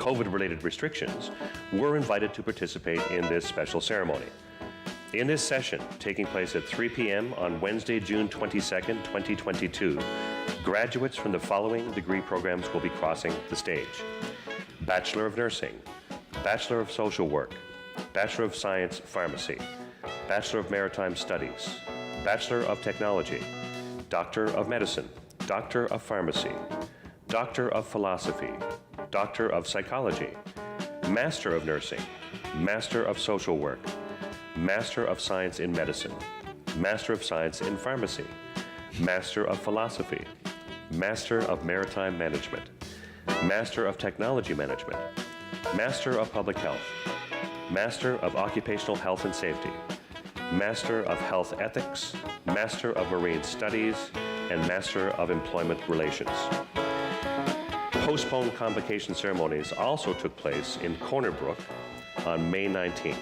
COVID-related restrictions, were invited to participate in this special ceremony. In this session, taking place at 3 p.m. on Wednesday, June 22nd, 2022, graduates from the following degree programs will be crossing the stage: Bachelor of Nursing, Bachelor of Social Work, Bachelor of Science Pharmacy, Bachelor of Maritime Studies, Bachelor of Technology, Doctor of Medicine, Doctor of Pharmacy, Doctor of Philosophy, Doctor of Psychology, Master of Nursing, Master of Social Work, Master of Science in Medicine, Master of Science in Pharmacy, Master of Philosophy, Master of Maritime Management, Master of Technology Management, Master of Public Health, Master of Occupational Health and Safety, Master of Health Ethics, Master of Marine Studies, and Master of Employment Relations. Postponed convocation ceremonies also took place in Corner Brook on May 19th.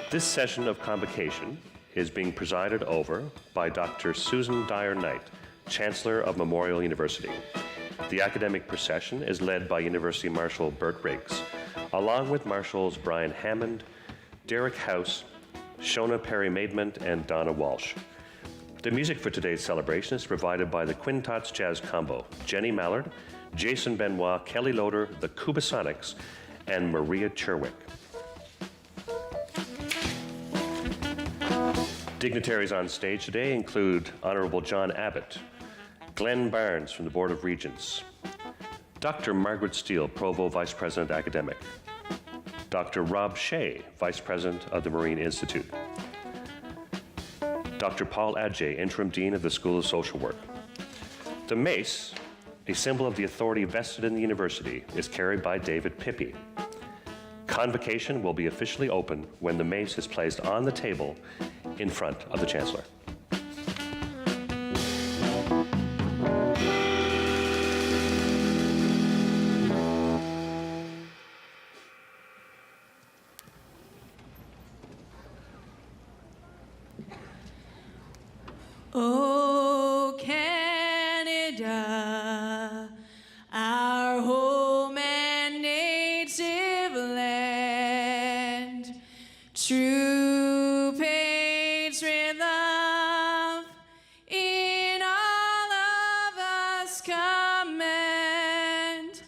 This session of convocation is being presided over by Dr. Susan Dyer Knight, Chancellor of Memorial University. The academic procession is led by University Marshal Bert Riggs, along with Marshals Brian Hammond, Derek House, Shona Perry-Maidment, and Donna Walsh. The music for today's celebration is provided by the Quintots Jazz Combo, Jenny Mallard, Jason Benoit, Kelly Loader, the Kubasonics, and Maria Cherwick. Dignitaries on stage today include Honorable John Abbott, Glenn Barnes from the Board of Regents, Dr. Margaret Steele, Provost Vice President Academic, Dr. Rob Shea, Vice President of the Marine Institute, Dr. Paul Adjei, Interim Dean of the School of Social Work. The mace, a symbol of the authority vested in the university, is carried by David Pippi. Convocation will be officially open when the mace is placed on the table in front of the Chancellor. Oh, Canada, our home and native land, true patriot love in all of us command.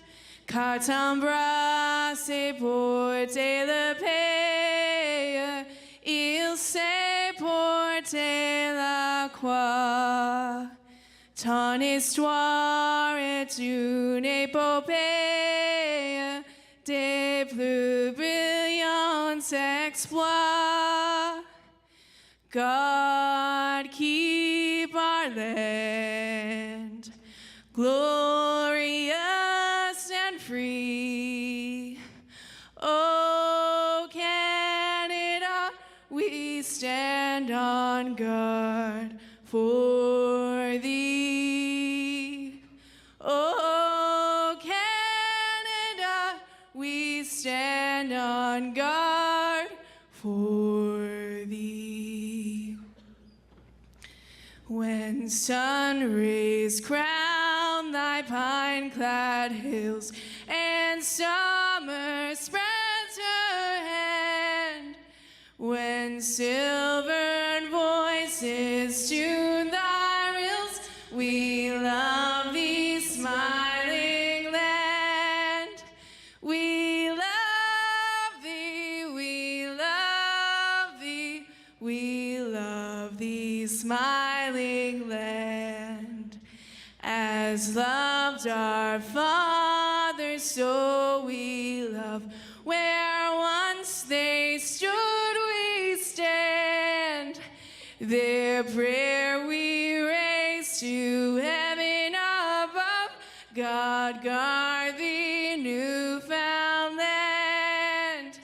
Carton brasse porter le pays, il sait porter la croix. Ton histoire est une épopée des plus brillants exploits. God keep our land glorious and free. Oh, Canada, we stand on guard for thee. Oh, Canada, we stand on guard for thee. When sun rays crown thy pine-clad hills and summer spreads her hand, when silvern voices tune thy rills, we love thee, smiling land. We love thee, we love thee, we love thee, smiling land. As loved our fathers, so we love. Where once they stood, we stand. Their prayer we raise to heaven above. God guard thee, Newfoundland.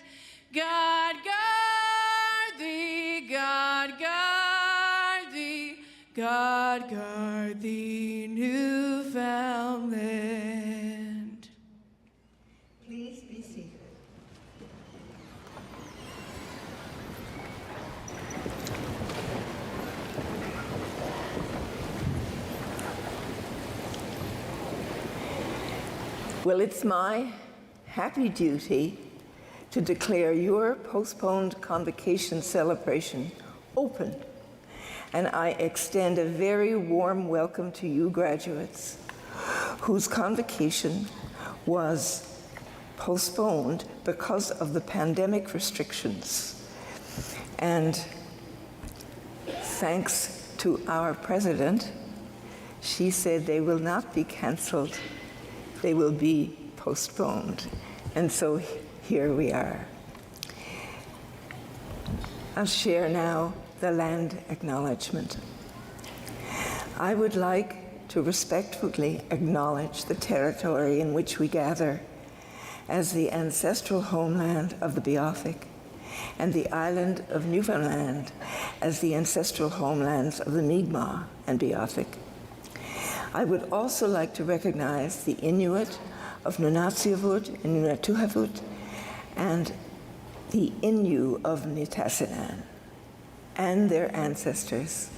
God guard thee, God guard thee, God guard thee, Newfoundland. Please be seated. Well, it's my happy duty to declare your postponed convocation celebration open. And I extend a very warm welcome to you graduates whose convocation was postponed because of the pandemic restrictions. And thanks to our president, she said they will not be canceled, they will be postponed. And so here we are. I'll share now the land acknowledgement. I would like to respectfully acknowledge the territory in which we gather as the ancestral homeland of the Beothuk, and the island of Newfoundland as the ancestral homelands of the Mi'kmaq and Beothuk. I would also like to recognize the Inuit of Nunatsiavut and Nunatuhavut and the Innu of Nitassinan and their ancestors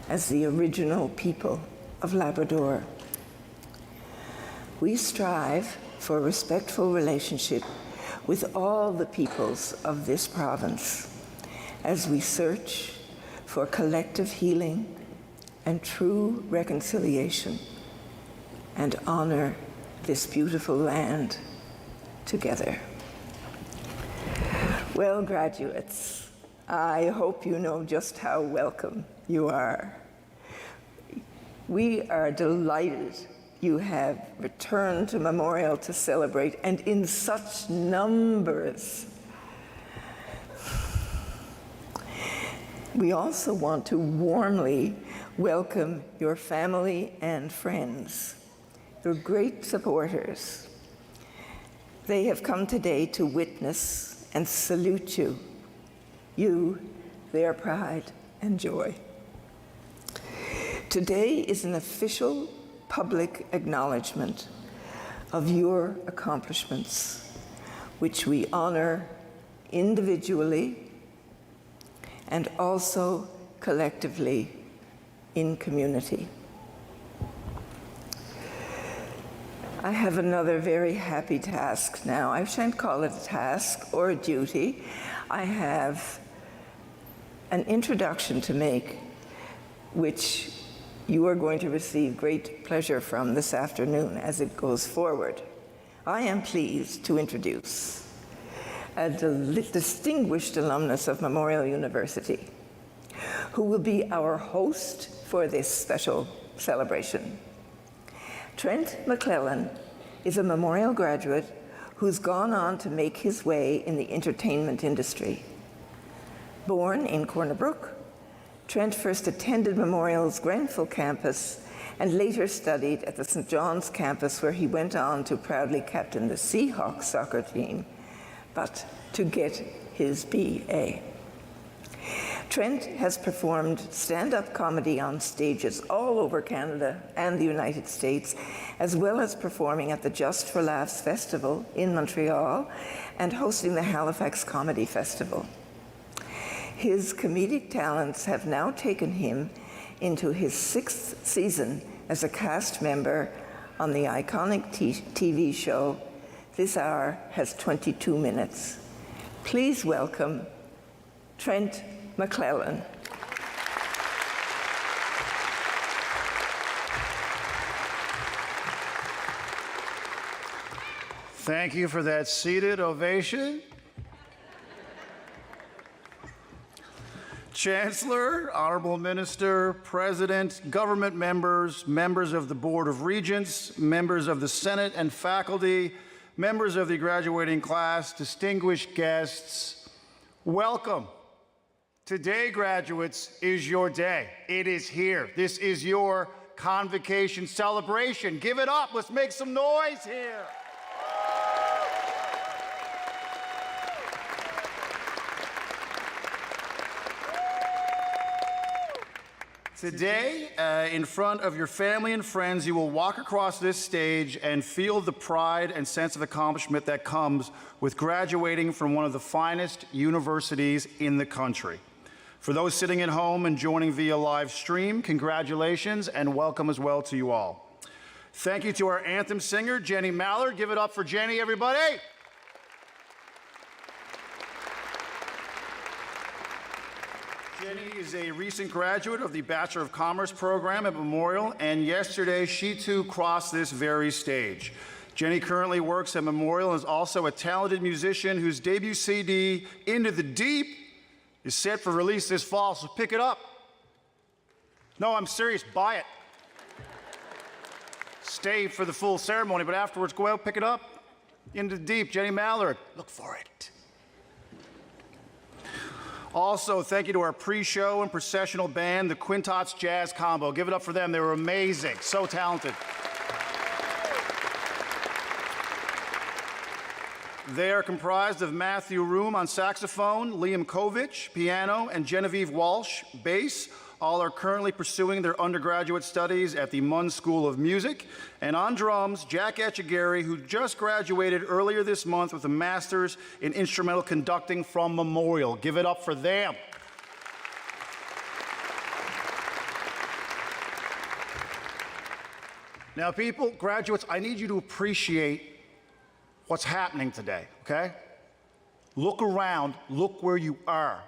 as the original people of Labrador. We strive for a respectful relationship with all the peoples of this province as we search for collective healing and true reconciliation and honor this beautiful land together. Well, graduates, I hope you know just how welcome you are. We are delighted you have returned to Memorial to celebrate, and in such numbers. We also want to warmly welcome your family and friends. You're great supporters. They have come today to witness and salute you, their pride and joy. Today is an official public acknowledgement of your accomplishments, which we honor individually and also collectively in community. I have another very happy task now. I shan't call it a task or a duty. I have an introduction to make, which you are going to receive great pleasure from this afternoon as it goes forward. I am pleased to introduce a distinguished alumnus of Memorial University who will be our host for this special celebration. Trent McClellan is a Memorial graduate who's gone on to make his way in the entertainment industry. Born in Corner Brook, Trent first attended Memorial's Grenfell campus and later studied at the St. John's campus, where he went on to proudly captain the Seahawks soccer team, but to get his BA. Trent has performed stand-up comedy on stages all over Canada and the United States, as well as performing at the Just for Laughs Festival in Montreal and hosting the Halifax Comedy Festival. His comedic talents have now taken him into his 6th season as a cast member on the iconic TV show This Hour Has 22 Minutes. Please welcome Trent McClellan. Thank you for that seated ovation. Chancellor, Honorable Minister, President, government members, members of the Board of Regents, members of the Senate and faculty, members of the graduating class, distinguished guests, welcome. Today, graduates, is your day. It is here. This is your convocation celebration. Give it up. Let's make some noise here. Today, in front of your family and friends, you will walk across this stage and feel the pride and sense of accomplishment that comes with graduating from one of the finest universities in the country. For those sitting at home and joining via live stream, congratulations and welcome as well to you all. Thank you to our anthem singer, Jenny Mallard. Give it up for Jenny, everybody. Jenny is a recent graduate of the Bachelor of Commerce program at Memorial, and yesterday she too crossed this very stage. Jenny currently works at Memorial and is also a talented musician whose debut CD, Into the Deep, is set for release this fall, so pick it up. No, I'm serious, buy it. Stay for the full ceremony, but afterwards go out, pick it up. Into the Deep, Jenny Mallard, look for it. Also, thank you to our pre-show and processional band, the Quintots Jazz Combo. Give it up for them, they were amazing, so talented. They are comprised of Matthew Room on saxophone, Liam Kovich, piano, and Genevieve Walsh, bass. All are currently pursuing their undergraduate studies at the Munn School of Music. And on drums, Jack Etchegary, who just graduated earlier this month with a master's in instrumental conducting from Memorial. Give it up for them. Now, people, graduates, I need you to appreciate what's happening today, okay? Look around, look where you are.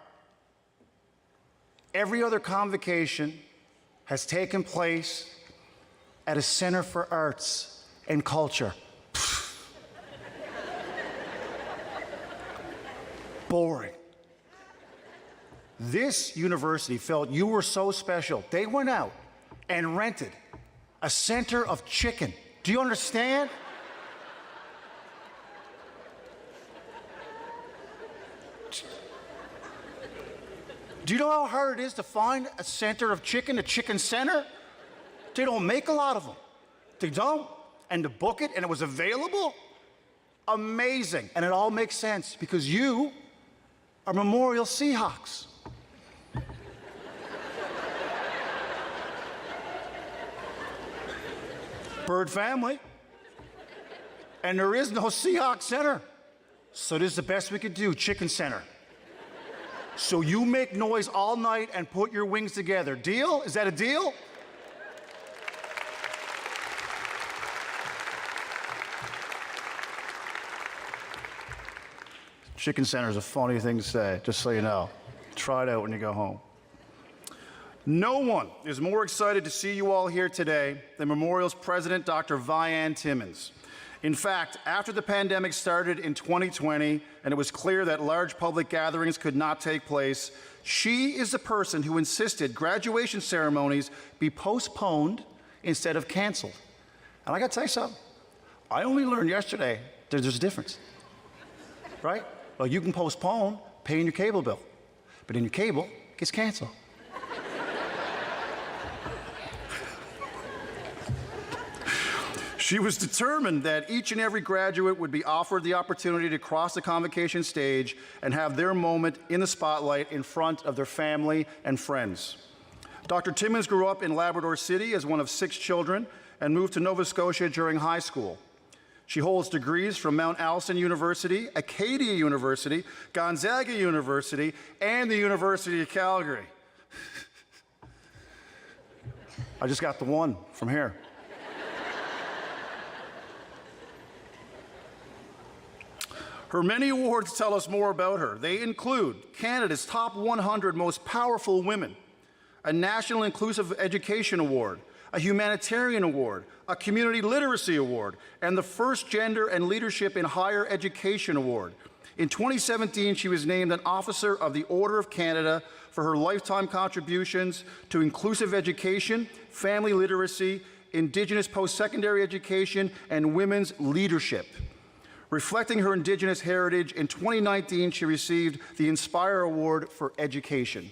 Every other convocation has taken place at a Center for Arts and Culture. Boring. This university felt you were so special. They went out and rented a center of chicken. Do you understand? Do you know how hard it is to find a center of chicken, a chicken center? They don't make a lot of them. They don't. And to book it, and it was available? Amazing. And it all makes sense because you are Memorial Seahawks. Bird family. And there is no Seahawk Center. So this is the best we could do, Chicken Center. So you make noise all night and put your wings together. Deal? Is that a deal? Chicken Center is a funny thing to say, just so you know. Try it out when you go home. No one is more excited to see you all here today than Memorial's president, Dr. Vianne Timmons. In fact, after the pandemic started in 2020 and it was clear that large public gatherings could not take place, she is the person who insisted graduation ceremonies be postponed instead of canceled. And I gotta tell you something, I only learned yesterday that there's a difference, right? Well, you can postpone paying your cable bill, but then your cable gets canceled. She was determined that each and every graduate would be offered the opportunity to cross the convocation stage and have their moment in the spotlight in front of their family and friends. Dr. Timmons grew up in Labrador City as one of 6 children and moved to Nova Scotia during high school. She holds degrees from Mount Allison University, Acadia University, Gonzaga University, and the University of Calgary. I just got the one from here. Her many awards tell us more about her. They include Canada's top 100 most powerful women, a National Inclusive Education Award, a Humanitarian Award, a Community Literacy Award, and the first Gender and Leadership in Higher Education Award. In 2017, she was named an Officer of the Order of Canada for her lifetime contributions to inclusive education, family literacy, Indigenous post-secondary education, and women's leadership. Reflecting her Indigenous heritage, in 2019, she received the Inspire Award for Education.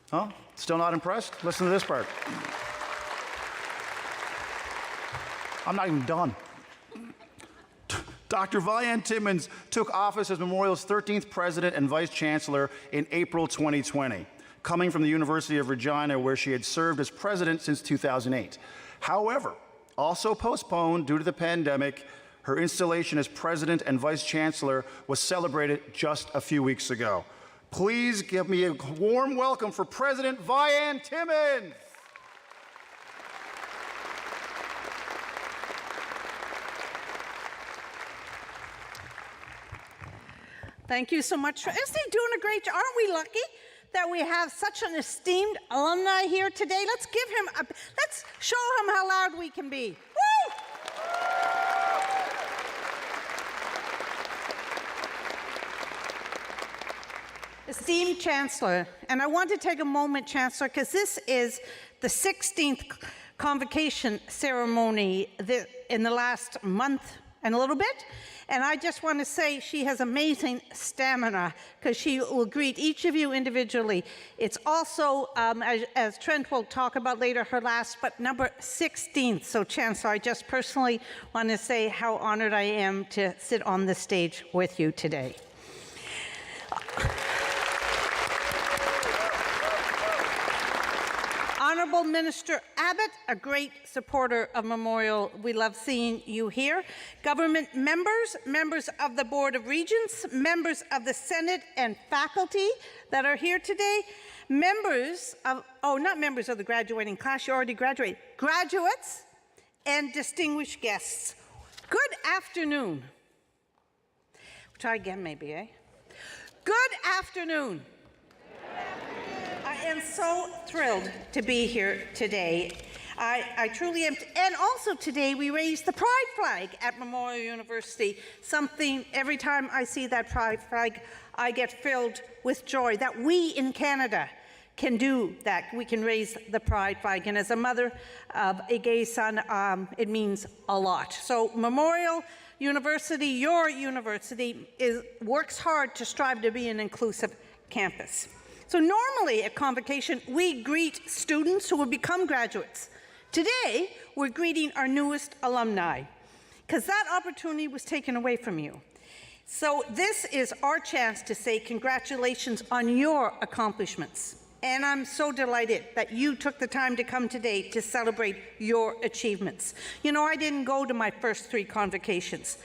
Huh? Still not impressed? Listen to this part. I'm not even done. Dr. Vianne Timmons took office as Memorial's 13th president and vice chancellor in April 2020, coming from the University of Regina, where she had served as president since 2008. However, also postponed due to the pandemic, her installation as president and vice chancellor was celebrated just a few weeks ago. Please give me a warm welcome for President Vianne Timmons. Thank you so much. Isn't he doing a great job? Aren't we lucky that we have such an esteemed alumni here today? Let's show him how loud we can be. Woo! Esteemed Chancellor, and I want to take a moment, Chancellor, because this is the 16th convocation ceremony in the last month and a little bit. And I just want to say she has amazing stamina because she will greet each of you individually. It's also, as Trent will talk about later, her last, but number 16th. So Chancellor, I just personally want to say how honored I am to sit on this stage with you today. Honorable Minister Abbott, a great supporter of Memorial. We love seeing you here. Government members, members of the Board of Regents, members of the Senate and faculty that are here today, members of, not members of the graduating class, you already graduated, graduates and distinguished guests. Good afternoon. Try again maybe, eh? Good afternoon. I am so thrilled to be here today. I truly am. And also today we raised the Pride flag at Memorial University, something every time I see that Pride flag, I get filled with joy that we in Canada can do that. We can raise the Pride flag. And as a mother of a gay son, it means a lot. So Memorial University, your university, works hard to strive to be an inclusive campus. So normally at Convocation, we greet students who will become graduates. Today, we're greeting our newest alumni, because that opportunity was taken away from you. So this is our chance to say congratulations on your accomplishments. And I'm so delighted that you took the time to come today to celebrate your achievements. You know, I didn't go to my first 3 convocations.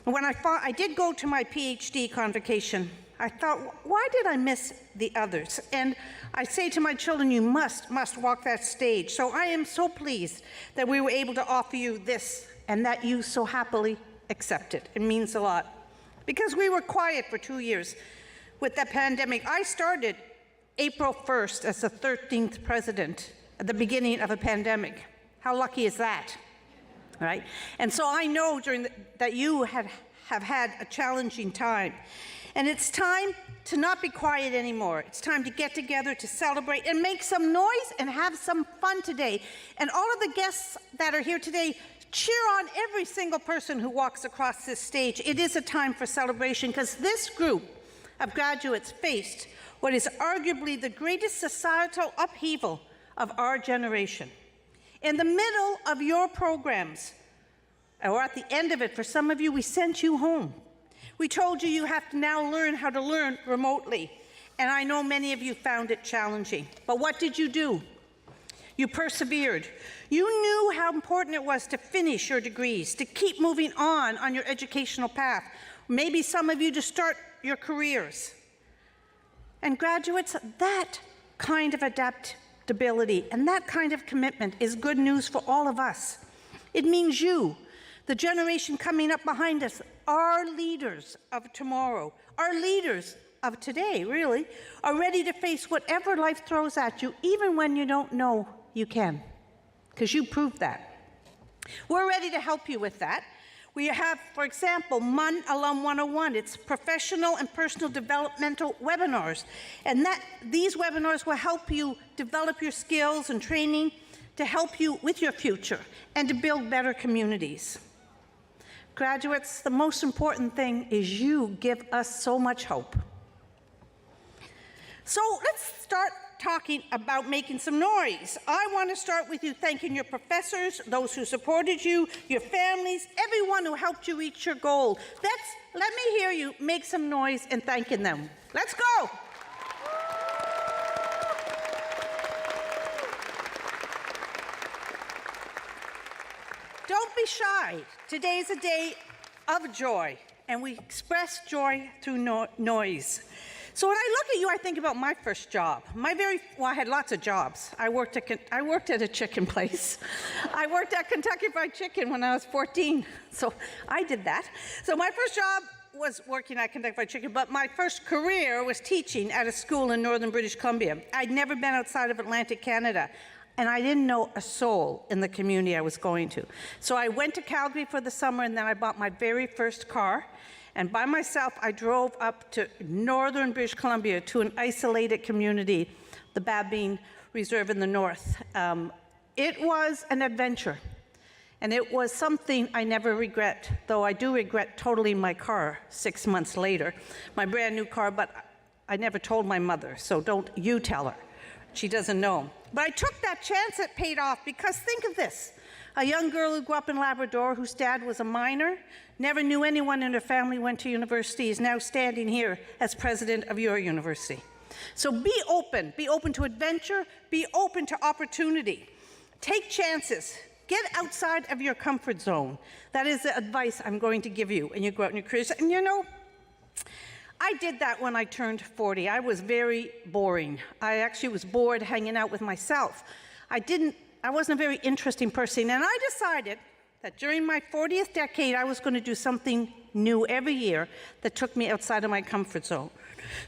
When I did go to my PhD convocation, I thought, why did I miss the others? And I say to my children, you must walk that stage. So I am so pleased that we were able to offer you this and that you so happily accepted. It means a lot. Because we were quiet for 2 years with the pandemic. I started April 1st as the 13th president at the beginning of a pandemic. How lucky is that, right? And so I know that you have had a challenging time. And it's time to not be quiet anymore. It's time to get together, to celebrate, and make some noise and have some fun today. And all of the guests that are here today, cheer on every single person who walks across this stage. It is a time for celebration because this group of graduates faced what is arguably the greatest societal upheaval of our generation. In the middle of your programs, or at the end of it, for some of you, we sent you home. We told you you have to now learn how to learn remotely. And I know many of you found it challenging. But what did you do? You persevered. You knew how important it was to finish your degrees, to keep moving on your educational path. Maybe some of you to start your careers. And graduates, that kind of adaptability and that kind of commitment is good news for all of us. It means you, the generation coming up behind us, our leaders of tomorrow, our leaders of today, really, are ready to face whatever life throws at you, even when you don't know you can, because you proved that. We're ready to help you with that. We have, for example, MUN Alum 101. It's professional and personal developmental webinars. And these webinars will help you develop your skills and training to help you with your future and to build better communities. Graduates, the most important thing is you give us so much hope. So let's start talking about making some noise. I want to start with you thanking your professors, those who supported you, your families, everyone who helped you reach your goal. Let me hear you make some noise in thanking them. Let's go. Don't be shy. Today is a day of joy, and we express joy through noise. So when I look at you, I think about my first job. I had lots of jobs. I worked at a chicken place. I worked at Kentucky Fried Chicken when I was 14, so I did that. So my first job was working at Kentucky Fried Chicken, but my first career was teaching at a school in northern British Columbia. I'd never been outside of Atlantic Canada, and I didn't know a soul in the community I was going to. So I went to Calgary for the summer, and then I bought my very first car, and by myself, I drove up to northern British Columbia to an isolated community, the Babine Reserve in the north. It was an adventure. And it was something I never regret, though I do regret totaling my car 6 months later, my brand new car, but I never told my mother, so don't you tell her. She doesn't know. But I took that chance, it paid off, because think of this. A young girl who grew up in Labrador, whose dad was a miner, never knew anyone in her family went to university, is now standing here as president of your university. So be open to adventure, be open to opportunity. Take chances. Get outside of your comfort zone. That is the advice I'm going to give you when you go out in your careers. And you know, I did that when I turned 40. I was very boring. I actually was bored hanging out with myself. I wasn't a very interesting person. And I decided that during my 40th decade, I was going to do something new every year that took me outside of my comfort zone.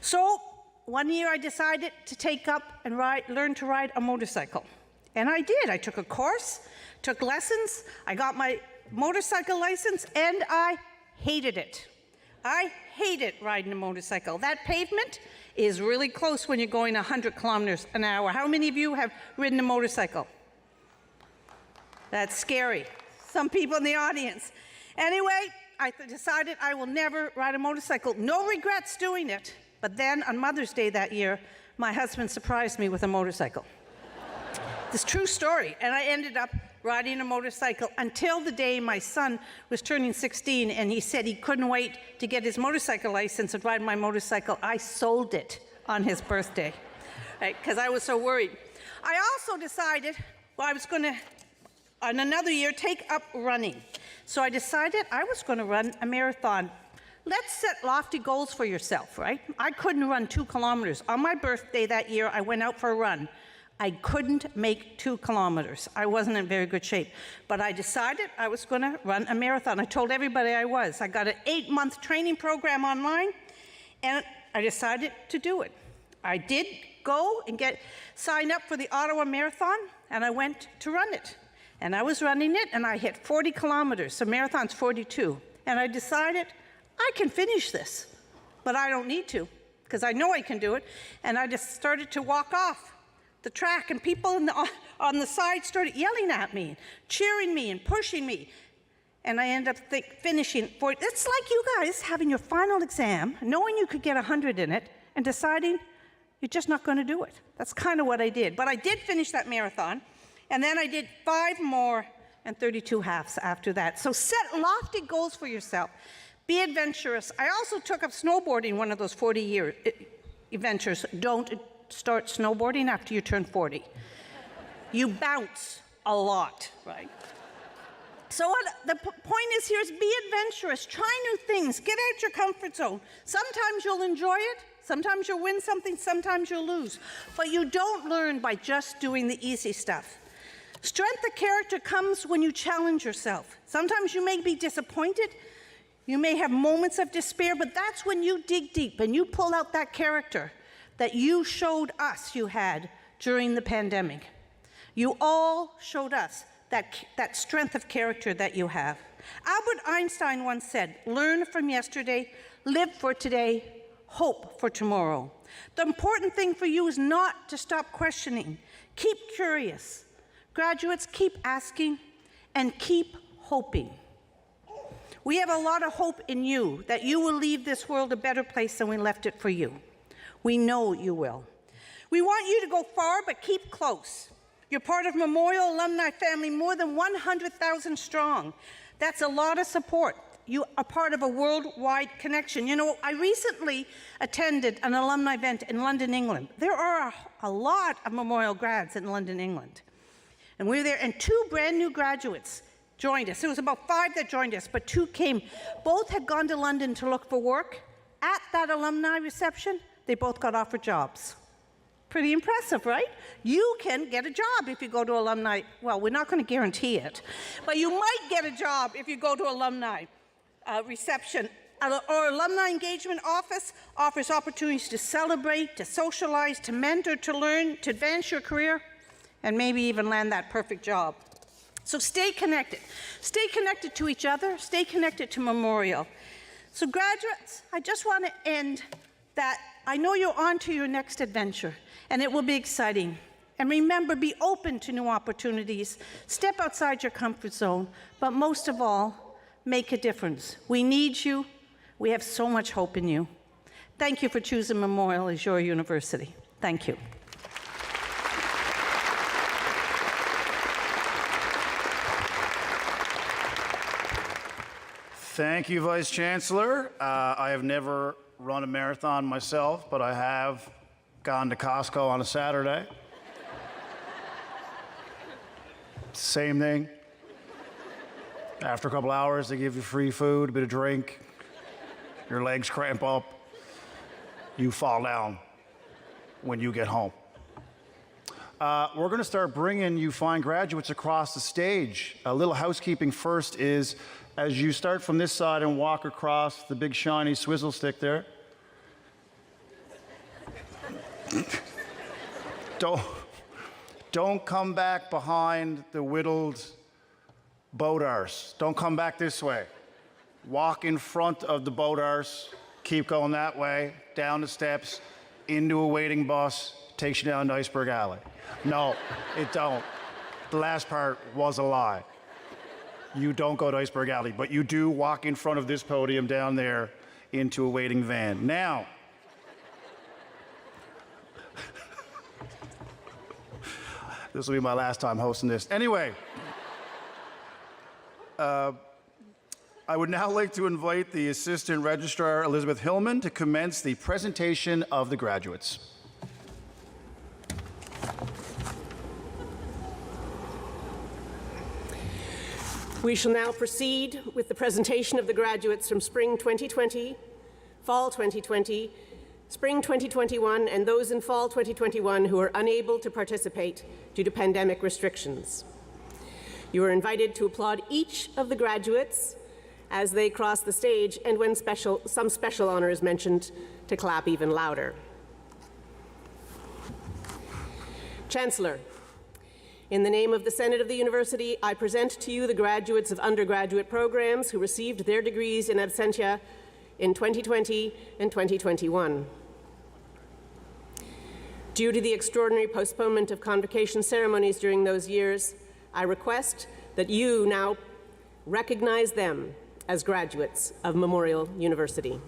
So one year I decided to take up and learn to ride a motorcycle. And I did. I took a course, took lessons, I got my motorcycle license, and I hated it. I hated riding a motorcycle. That pavement is really close when you're going 100 kilometers an hour. How many of you have ridden a motorcycle? That's scary. Some people in the audience. Anyway, I decided I will never ride a motorcycle. No regrets doing it. But then on Mother's Day that year, my husband surprised me with a motorcycle. This true story, and I ended up riding a motorcycle until the day my son was turning 16, and he said he couldn't wait to get his motorcycle license and ride my motorcycle. I sold it on his birthday, right, because I was so worried. I also decided, well, I was going to, on another year, take up running. So I decided I was going to run a marathon. Let's set lofty goals for yourself, right? I couldn't run 2 kilometers. On my birthday that year, I went out for a run. I couldn't make 2 kilometers. I wasn't in very good shape. But I decided I was going to run a marathon. I told everybody I was. I got an 8-month training program online, and I decided to do it. I did go and sign up for the Ottawa Marathon, and I went to run it. And I was running it, and I hit 40 kilometers. So marathon's 42. And I decided I can finish this, but I don't need to, because I know I can do it. And I just started to walk off the track, and people on the side started yelling at me, cheering me and pushing me. And I ended up finishing. It's like you guys having your final exam, knowing you could get 100 in it, and deciding you're just not going to do it. That's kind of what I did. But I did finish that marathon, and then I did 5 more and 32 halves after that. So set lofty goals for yourself. Be adventurous. I also took up snowboarding, one of those 40-year adventures. Don't start snowboarding after you turn 40. You bounce a lot, right? So the point is here is be adventurous. Try new things. Get out your comfort zone. Sometimes you'll enjoy it. Sometimes you'll win something. Sometimes you'll lose. But you don't learn by just doing the easy stuff. Strength of character comes when you challenge yourself. Sometimes you may be disappointed. You may have moments of despair, but that's when you dig deep and you pull out that character that you showed us you had during the pandemic. You all showed us that strength of character that you have. Albert Einstein once said, learn from yesterday, live for today, hope for tomorrow. The important thing for you is not to stop questioning. Keep curious. Graduates, keep asking and keep hoping. We have a lot of hope in you that you will leave this world a better place than we left it for you. We know you will. We want you to go far, but keep close. You're part of Memorial alumni family, more than 100,000 strong. That's a lot of support. You are part of a worldwide connection. You know, I recently attended an alumni event in London, England. There are a lot of Memorial grads in London, England. And we were there, and 2 brand new graduates joined us. It was about 5 that joined us, but 2 came. Both had gone to London to look for work. At that alumni reception, they both got offered jobs. Pretty impressive, right? You can get a job if you go to alumni. Well, we're not going to guarantee it, but you might get a job if you go to alumni reception Our Alumni Engagement Office offers opportunities to celebrate, to socialize, to mentor, to learn, to advance your career, and maybe even land that perfect job. So stay connected. Stay connected to each other. Stay connected to Memorial. So graduates, I just want to end that I know you're on to your next adventure, and it will be exciting. And remember, be open to new opportunities. Step outside your comfort zone, but most of all, make a difference. We need you. We have so much hope in you. Thank you for choosing Memorial as your university. Thank you. Thank you, Vice Chancellor. I have never run a marathon myself, but I have gone to Costco on a Saturday. Same thing. After a couple hours, they give you free food, a bit of drink. Your legs cramp up. You fall down when you get home. We're going to start bringing you fine graduates across the stage. A little housekeeping first is, as you start from this side and walk across the big shiny swizzle stick there, don't come back behind the whittled boat arse. Don't come back this way. Walk in front of the boat arse, keep going that way, down the steps, into a waiting bus, takes you down to Iceberg Alley. No, it don't. The last part was a lie. You don't go to Iceberg Alley, but you do walk in front of this podium down there into a waiting van. Now, this will be my last time hosting this. Anyway, I would now like to invite the Assistant Registrar, Elizabeth Hillman, to commence the presentation of the graduates. We shall now proceed with the presentation of the graduates from Spring 2020, Fall 2020, Spring 2021, and those in Fall 2021 who are unable to participate due to pandemic restrictions. You are invited to applaud each of the graduates as they cross the stage, and when some special honor is mentioned, to clap even louder. Chancellor, in the name of the Senate of the University, I present to you the graduates of undergraduate programs who received their degrees in absentia in 2020 and 2021. Due to the extraordinary postponement of convocation ceremonies during those years, I request that you now recognize them as graduates of Memorial University.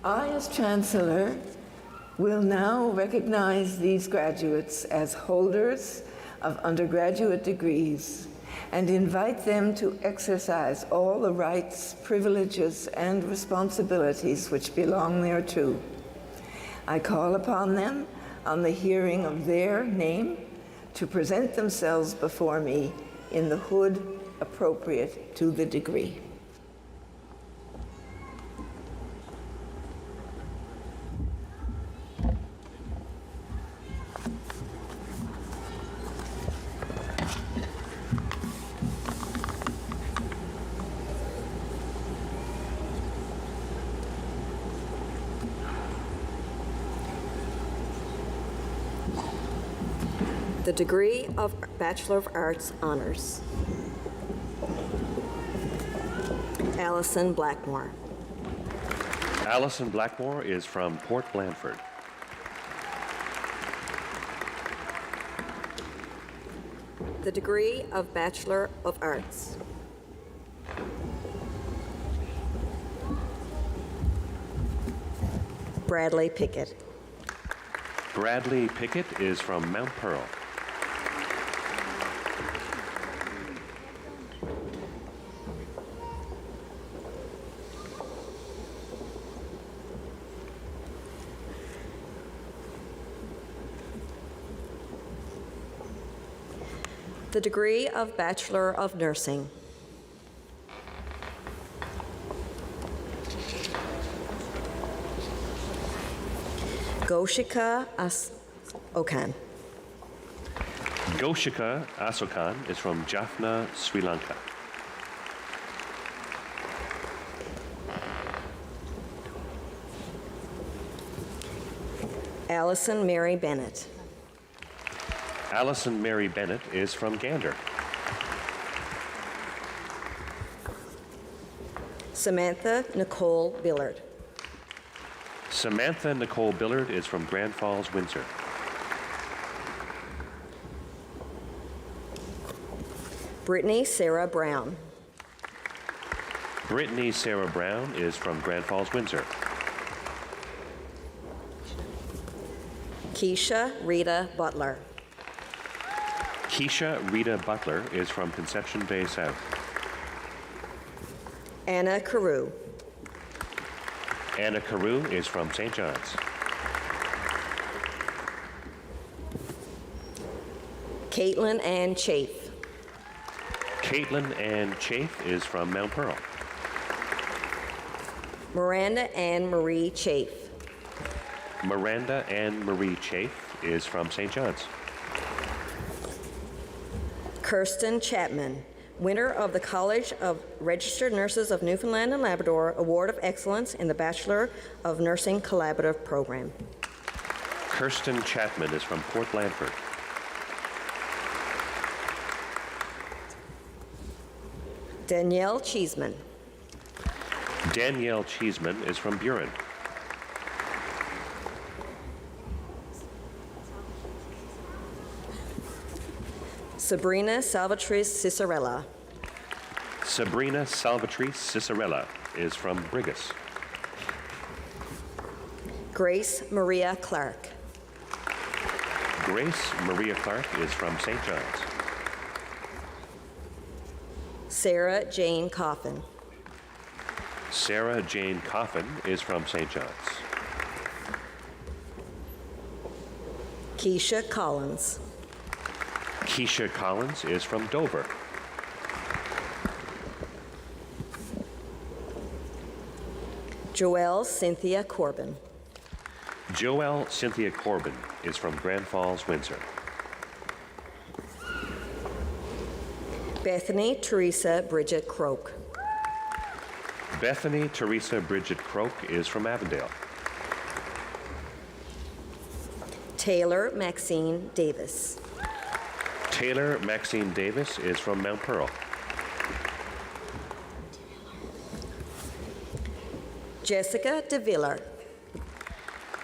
I, as Chancellor, will now recognize these graduates as holders of undergraduate degrees and invite them to exercise all the rights, privileges, and responsibilities which belong thereto. I call upon them, on the hearing of their name, to present themselves before me in the hood appropriate to the degree. The degree of Bachelor of Arts honors. Allison Blackmore. Allison Blackmore is from Port Blandford. The degree of Bachelor of Arts. Bradley Pickett. Bradley Pickett is from Mount Pearl. The degree of Bachelor of Nursing. Goshika Okan. Goshika Asokan is from Jaffna, Sri Lanka. Allison Mary Bennett. Allison Mary Bennett is from Gander. Samantha Nicole Billard. Samantha Nicole Billard is from Grand Falls, Windsor. Brittany Sarah Brown. Brittany Sarah Brown is from Grand Falls, Windsor. Keisha Rita Butler. Keisha Rita Butler is from Conception Bay South. Anna Carew. Anna Carew is from St. John's. Caitlin Ann Chafe. Caitlin Ann Chafe is from Mount Pearl. Miranda Ann Marie Chafe. Miranda Ann Marie Chafe is from St. John's. Kirsten Chapman, winner of the College of Registered Nurses of Newfoundland and Labrador Award of Excellence in the Bachelor of Nursing Collaborative Program. Kirsten Chapman is from Port Lanford. Danielle Cheeseman. Danielle Cheeseman is from Buren. Sabrina Salvatrice Cicerella. Sabrina Salvatrice Cicerella is from Brigus. Grace Maria Clark. Grace Maria Clark is from St. John's. Sarah Jane Coffin. Sarah Jane Coffin is from St. John's. Keisha Collins. Keisha Collins is from Dover. Joelle Cynthia Corbin. Joelle Cynthia Corbin is from Grand Falls, Windsor. Bethany Teresa Bridget Croak. Bethany Teresa Bridget Croak is from Avondale. Taylor Maxine Davis. Taylor Maxine Davis is from Mount Pearl. Jessica DeViller.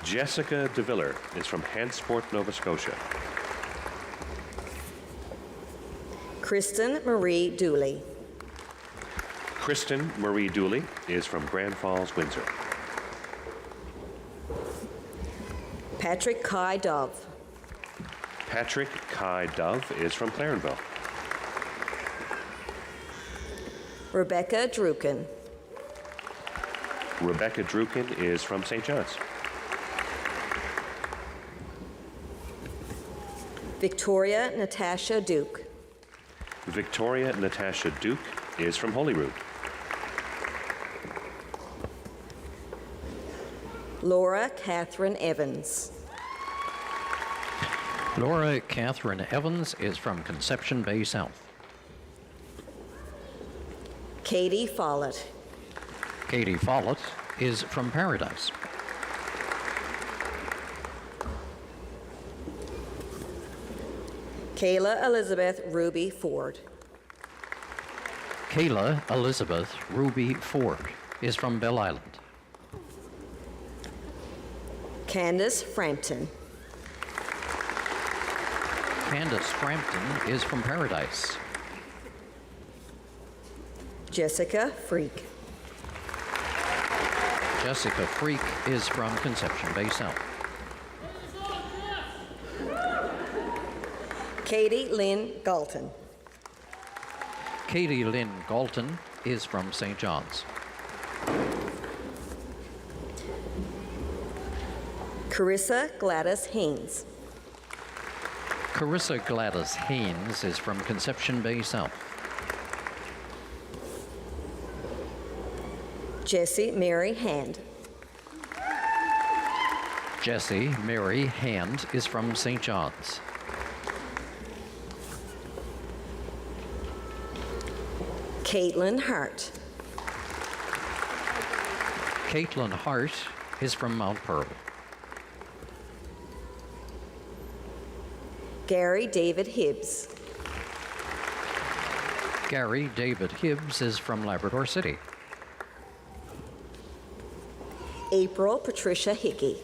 Jessica DeViller is from Hantsport, Nova Scotia. Kristen Marie Dooley. Kristen Marie Dooley is from Grand Falls, Windsor. Patrick Kai Dove. Patrick Kai Dove is from Clarenville. Rebecca Druken. Rebecca Druken is from St. John's. Victoria Natasha Duke. Victoria Natasha Duke is from Holyrood. Laura Catherine Evans. Laura Catherine Evans is from Conception Bay South. Katie Follett. Katie Follett is from Paradise. Kayla Elizabeth Ruby Ford. Kayla Elizabeth Ruby Ford is from Bell Island. Candace Frampton. Candace Frampton is from Paradise. Jessica Freak. Jessica Freak is from Conception Bay South. Katie Lynn Galton. Katie Lynn Galton is from St. John's. Carissa Gladys Haynes. Carissa Gladys Haynes is from Conception Bay South. Jessie Mary Hand. Jessie Mary Hand is from St. John's. Caitlin Hart. Caitlin Hart is from Mount Pearl. Gary David Hibbs. Gary David Hibbs is from Labrador City. April Patricia Hickey.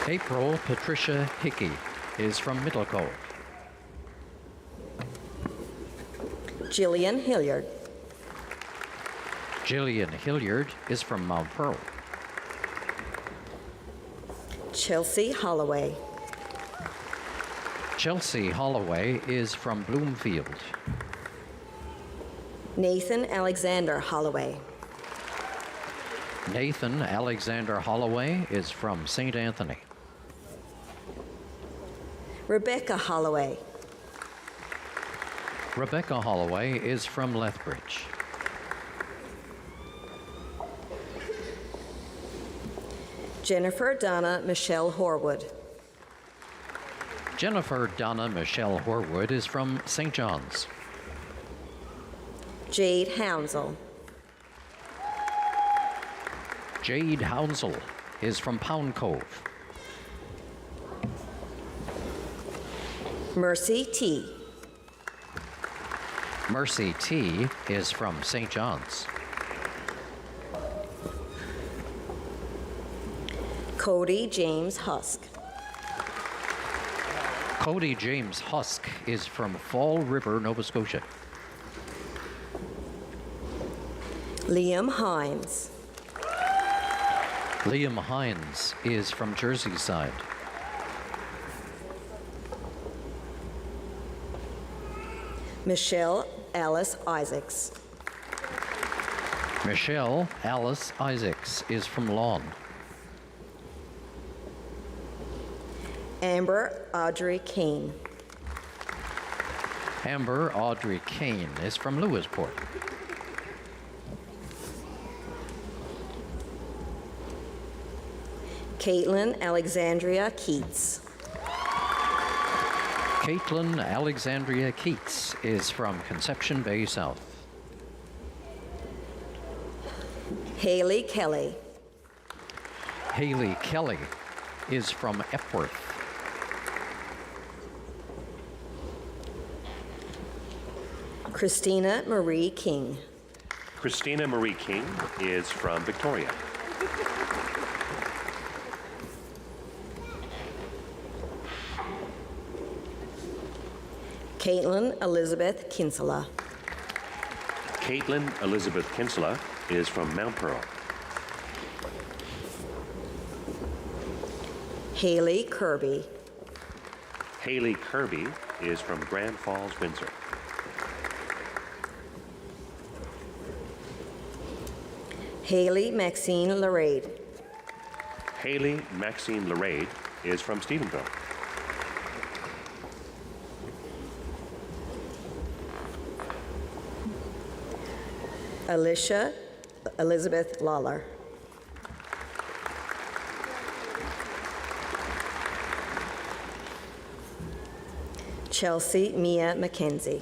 April Patricia Hickey is from Middle Cove. Jillian Hilliard. Jillian Hilliard is from Mount Pearl. Chelsea Holloway. Chelsea Holloway is from Bloomfield. Nathan Alexander Holloway. Nathan Alexander Holloway is from St. Anthony. Rebecca Holloway. Rebecca Holloway is from Lethbridge. Jennifer Donna Michelle Horwood. Jennifer Donna Michelle Horwood is from St. John's. Jade Hounsell. Jade Hounsell is from Pound Cove. Mercy T. Mercy T is from St. John's. Cody James Husk. Cody James Husk is from Fall River, Nova Scotia. Liam Hines. Liam Hines is from Jersey Side. Michelle Alice Isaacs. Michelle Alice Isaacs is from Lawn. Amber Audrey Kane. Amber Audrey Kane is from Lewisport. Caitlin Alexandria Keats. Caitlin Alexandria Keats is from Conception Bay South. Haley Kelly. Haley Kelly is from Epworth. Christina Marie King. Christina Marie King is from Victoria. Caitlin Elizabeth Kinsella. Caitlin Elizabeth Kinsella is from Mount Pearl. Haley Kirby. Haley Kirby is from Grand Falls, Windsor. Haley Maxine Larade. Haley Maxine Larade is from Stephenville. Alicia Elizabeth Lawler. Chelsea Mia McKenzie.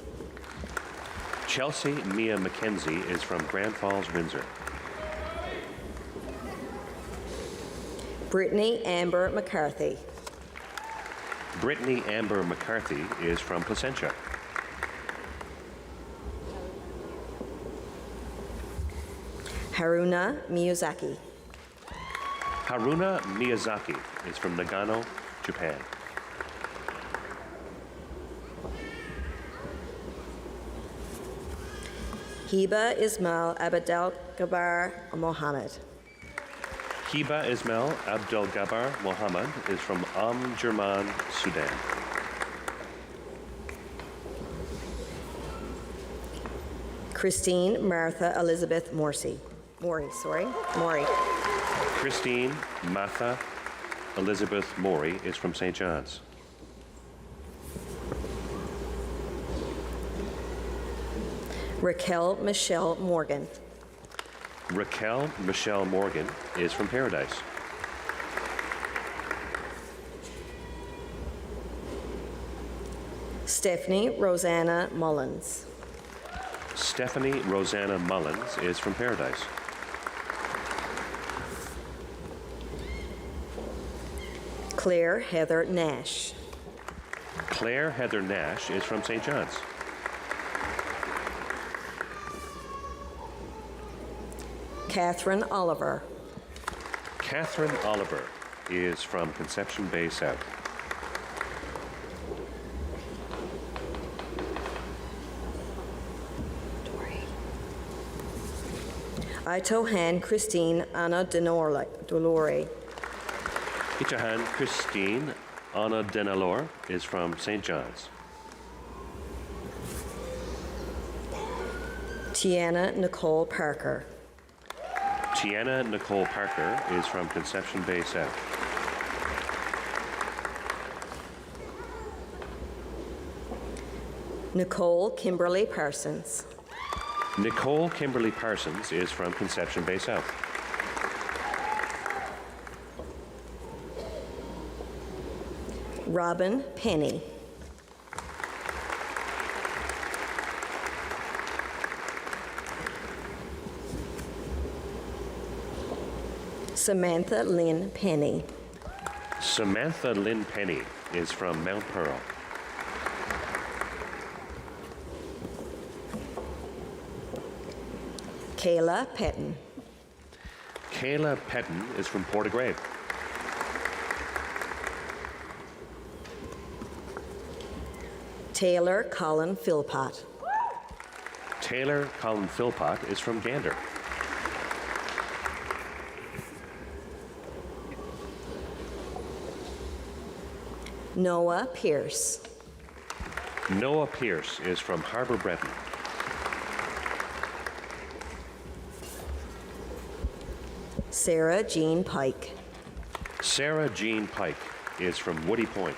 Chelsea Mia McKenzie is from Grand Falls, Windsor. Brittany Amber McCarthy. Brittany Amber McCarthy is from Placentia. Haruna Miyazaki. Haruna Miyazaki is from Nagano, Japan. Hiba Ismail Abdel Gabar Mohammed. Hiba Ismail Abdel Gabbar Mohammed is from Omdurman, Sudan. Christine Martha Elizabeth Maury. Christine Martha Elizabeth Maury is from St. John's. Raquel Michelle Morgan. Raquel Michelle Morgan is from Paradise. Stephanie Rosanna Mullins. Stephanie Rosanna Mullins is from Paradise. Claire Heather Nash. Claire Heather Nash is from St. John's. Catherine Oliver. Catherine Oliver is from Conception Bay South. Itohan Christine Anna Dolore. Itahan Christine Anna Denalor is from St. John's. Tiana Nicole Parker. Tiana Nicole Parker is from Conception Bay South. Nicole Kimberly Parsons. Nicole Kimberly Parsons is from Conception Bay South. Robin Penny. Samantha Lynn Penny. Samantha Lynn Penny is from Mount Pearl. Kayla Petton. Kayla Petton is from Portagrave. Taylor Colin Philpott. Taylor Colin Philpott is from Gander. Noah Pierce. Noah Pierce is from Harbor Breton. Sarah Jean Pike. Sarah Jean Pike is from Woody Point.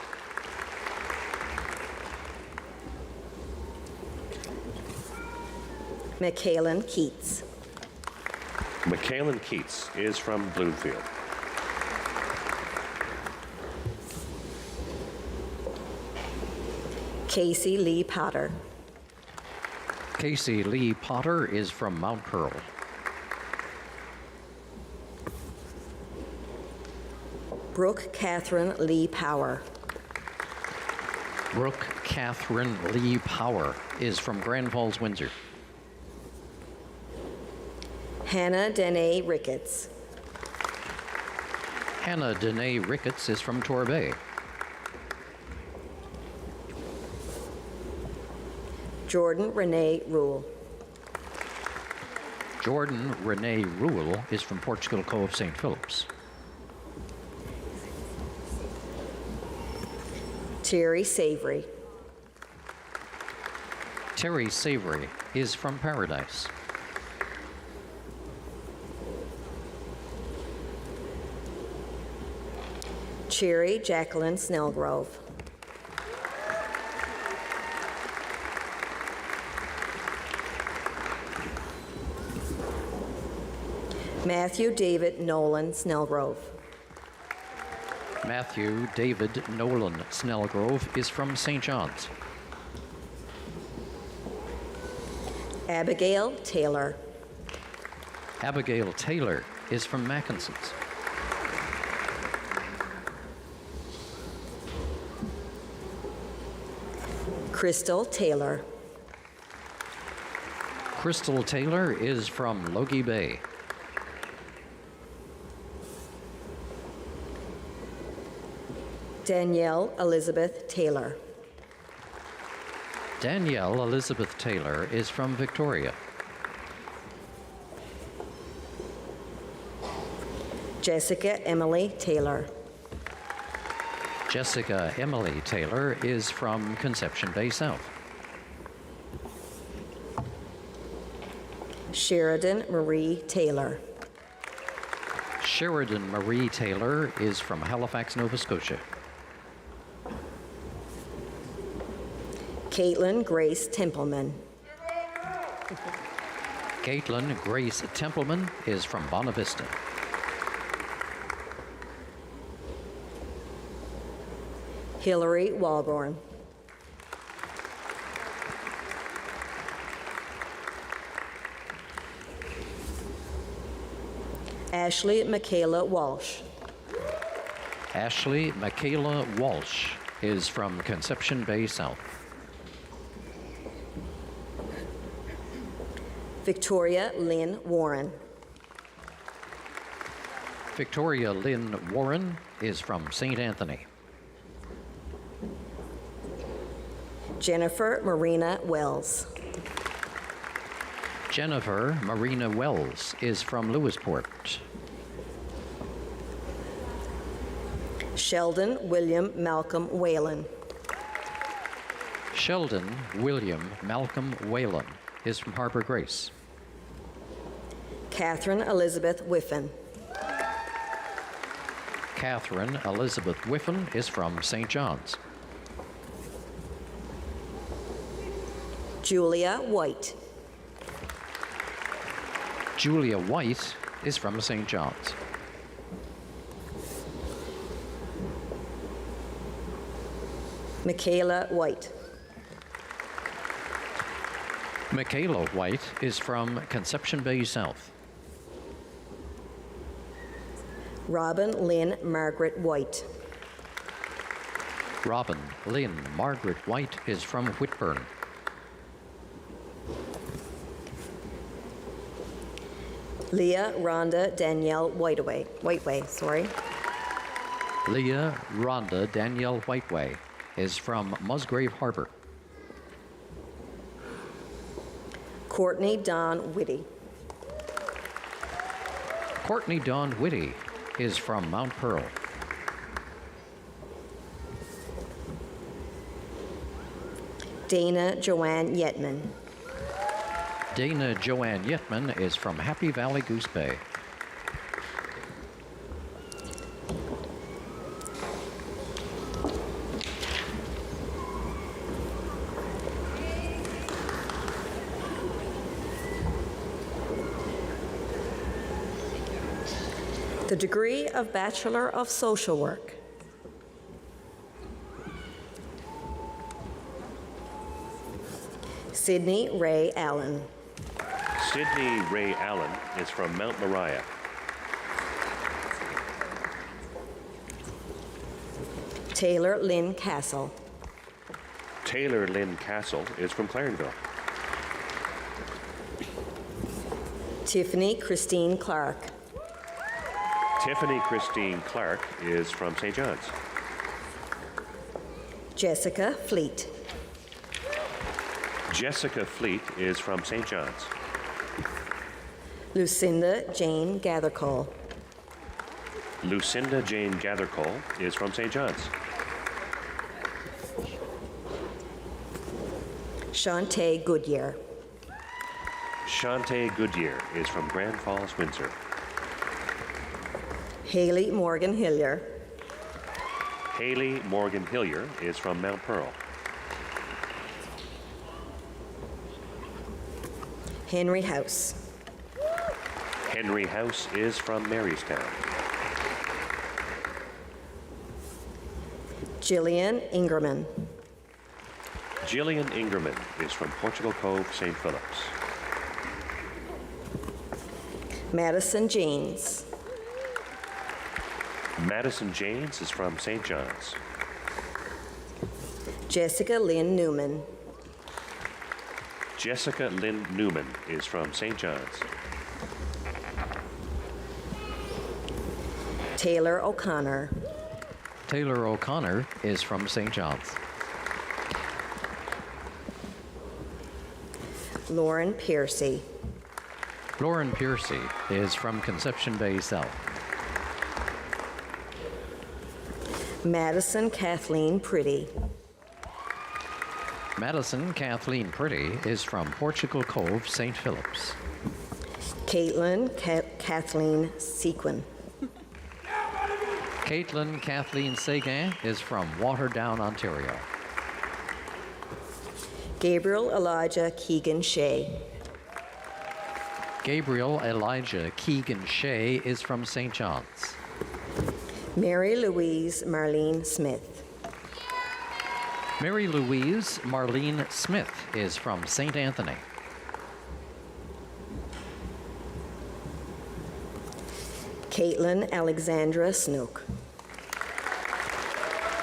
McKaylen Keats. McKaylen Keats is from Bloomfield. Casey Lee Potter. Casey Lee Potter is from Mount Pearl. Brooke Catherine Lee Power. Brooke Catherine Lee Power is from Grand Falls, Windsor. Hannah Dene Ricketts. Hannah Dene Ricketts is from Torbay. Jordan Renee Rule. Jordan Renee Rule is from Portugal Cove, St. Philip's. Terry Savory. Terry Savory is from Paradise. Cherry Jacqueline Snellgrove. Matthew David Nolan Snellgrove. Matthew David Nolan Snellgrove is from St. John's. Abigail Taylor. Abigail Taylor is from Mackenson's. Crystal Taylor. Crystal Taylor is from Logie Bay. Danielle Elizabeth Taylor. Danielle Elizabeth Taylor is from Victoria. Jessica Emily Taylor. Jessica Emily Taylor is from Conception Bay South. Sheridan Marie Taylor. Sheridan Marie Taylor is from Halifax, Nova Scotia. Caitlin Grace Templeman. Caitlin Grace Templeman is from Bonavista. Hillary Walborn. Ashley Michaela Walsh. Ashley Michaela Walsh is from Conception Bay South. Victoria Lynn Warren. Victoria Lynn Warren is from St. Anthony. Jennifer Marina Wells. Jennifer Marina Wells is from Lewisport. Sheldon William Malcolm Whalen. Sheldon William Malcolm Whalen is from Harbor Grace. Catherine Elizabeth Whiffen. Catherine Elizabeth Whiffen is from St. John's. Julia White. Julia White is from St. John's. Michaela White. Michaela White is from Conception Bay South. Robin Lynn Margaret White. Robin Lynn Margaret White is from Whitburn. Leah Rhonda Danielle Whiteway. Leah Rhonda Danielle Whiteway is from Musgrave Harbor. Courtney Dawn Whitty. Courtney Dawn Whitty is from Mount Pearl. Dana Joanne Yetman. Dana Joanne Yetman is from Happy Valley Goose Bay. The degree of Bachelor of Social Work. Sydney Ray Allen. Sydney Ray Allen is from Mount Moriah. Taylor Lynn Castle. Taylor Lynn Castle is from Clarenville. Tiffany Christine Clark. Tiffany Christine Clark is from St. John's. Jessica Fleet. Jessica Fleet is from St. John's. Lucinda Jane Gathercole. Lucinda Jane Gathercole is from St. John's. Shantae Goodyear. Shantae Goodyear is from Grand Falls, Windsor. Haley Morgan Hillier. Haley Morgan Hillier is from Mount Pearl. Henry House. Henry House is from Marystown. Jillian Ingerman. Jillian Ingerman is from Portugal Cove, St. Philip's. Madison Janes. Madison Janes is from St. John's. Jessica Lynn Newman. Jessica Lynn Newman is from St. John's. Taylor O'Connor. Taylor O'Connor is from St. John's. Lauren Piercy. Lauren Piercy is from Conception Bay South. Madison Kathleen Pretty. Madison Kathleen Pretty is from Portugal Cove, St. Philip's. Caitlin Kathleen Sequin. Caitlin Kathleen Sagan is from Waterdown, Ontario. Gabriel Elijah Keegan Shea. Gabriel Elijah Keegan Shea is from St. John's. Mary Louise Marlene Smith. Mary Louise Marlene Smith is from St. Anthony. Caitlin Alexandra Snook.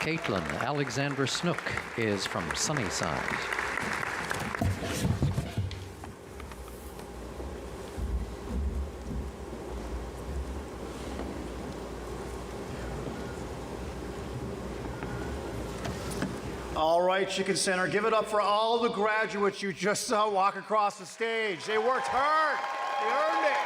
Caitlin Alexandra Snook is from Sunnyside. All right, Chicken Center, give it up for all the graduates you just saw walk across the stage. They worked hard. They earned it.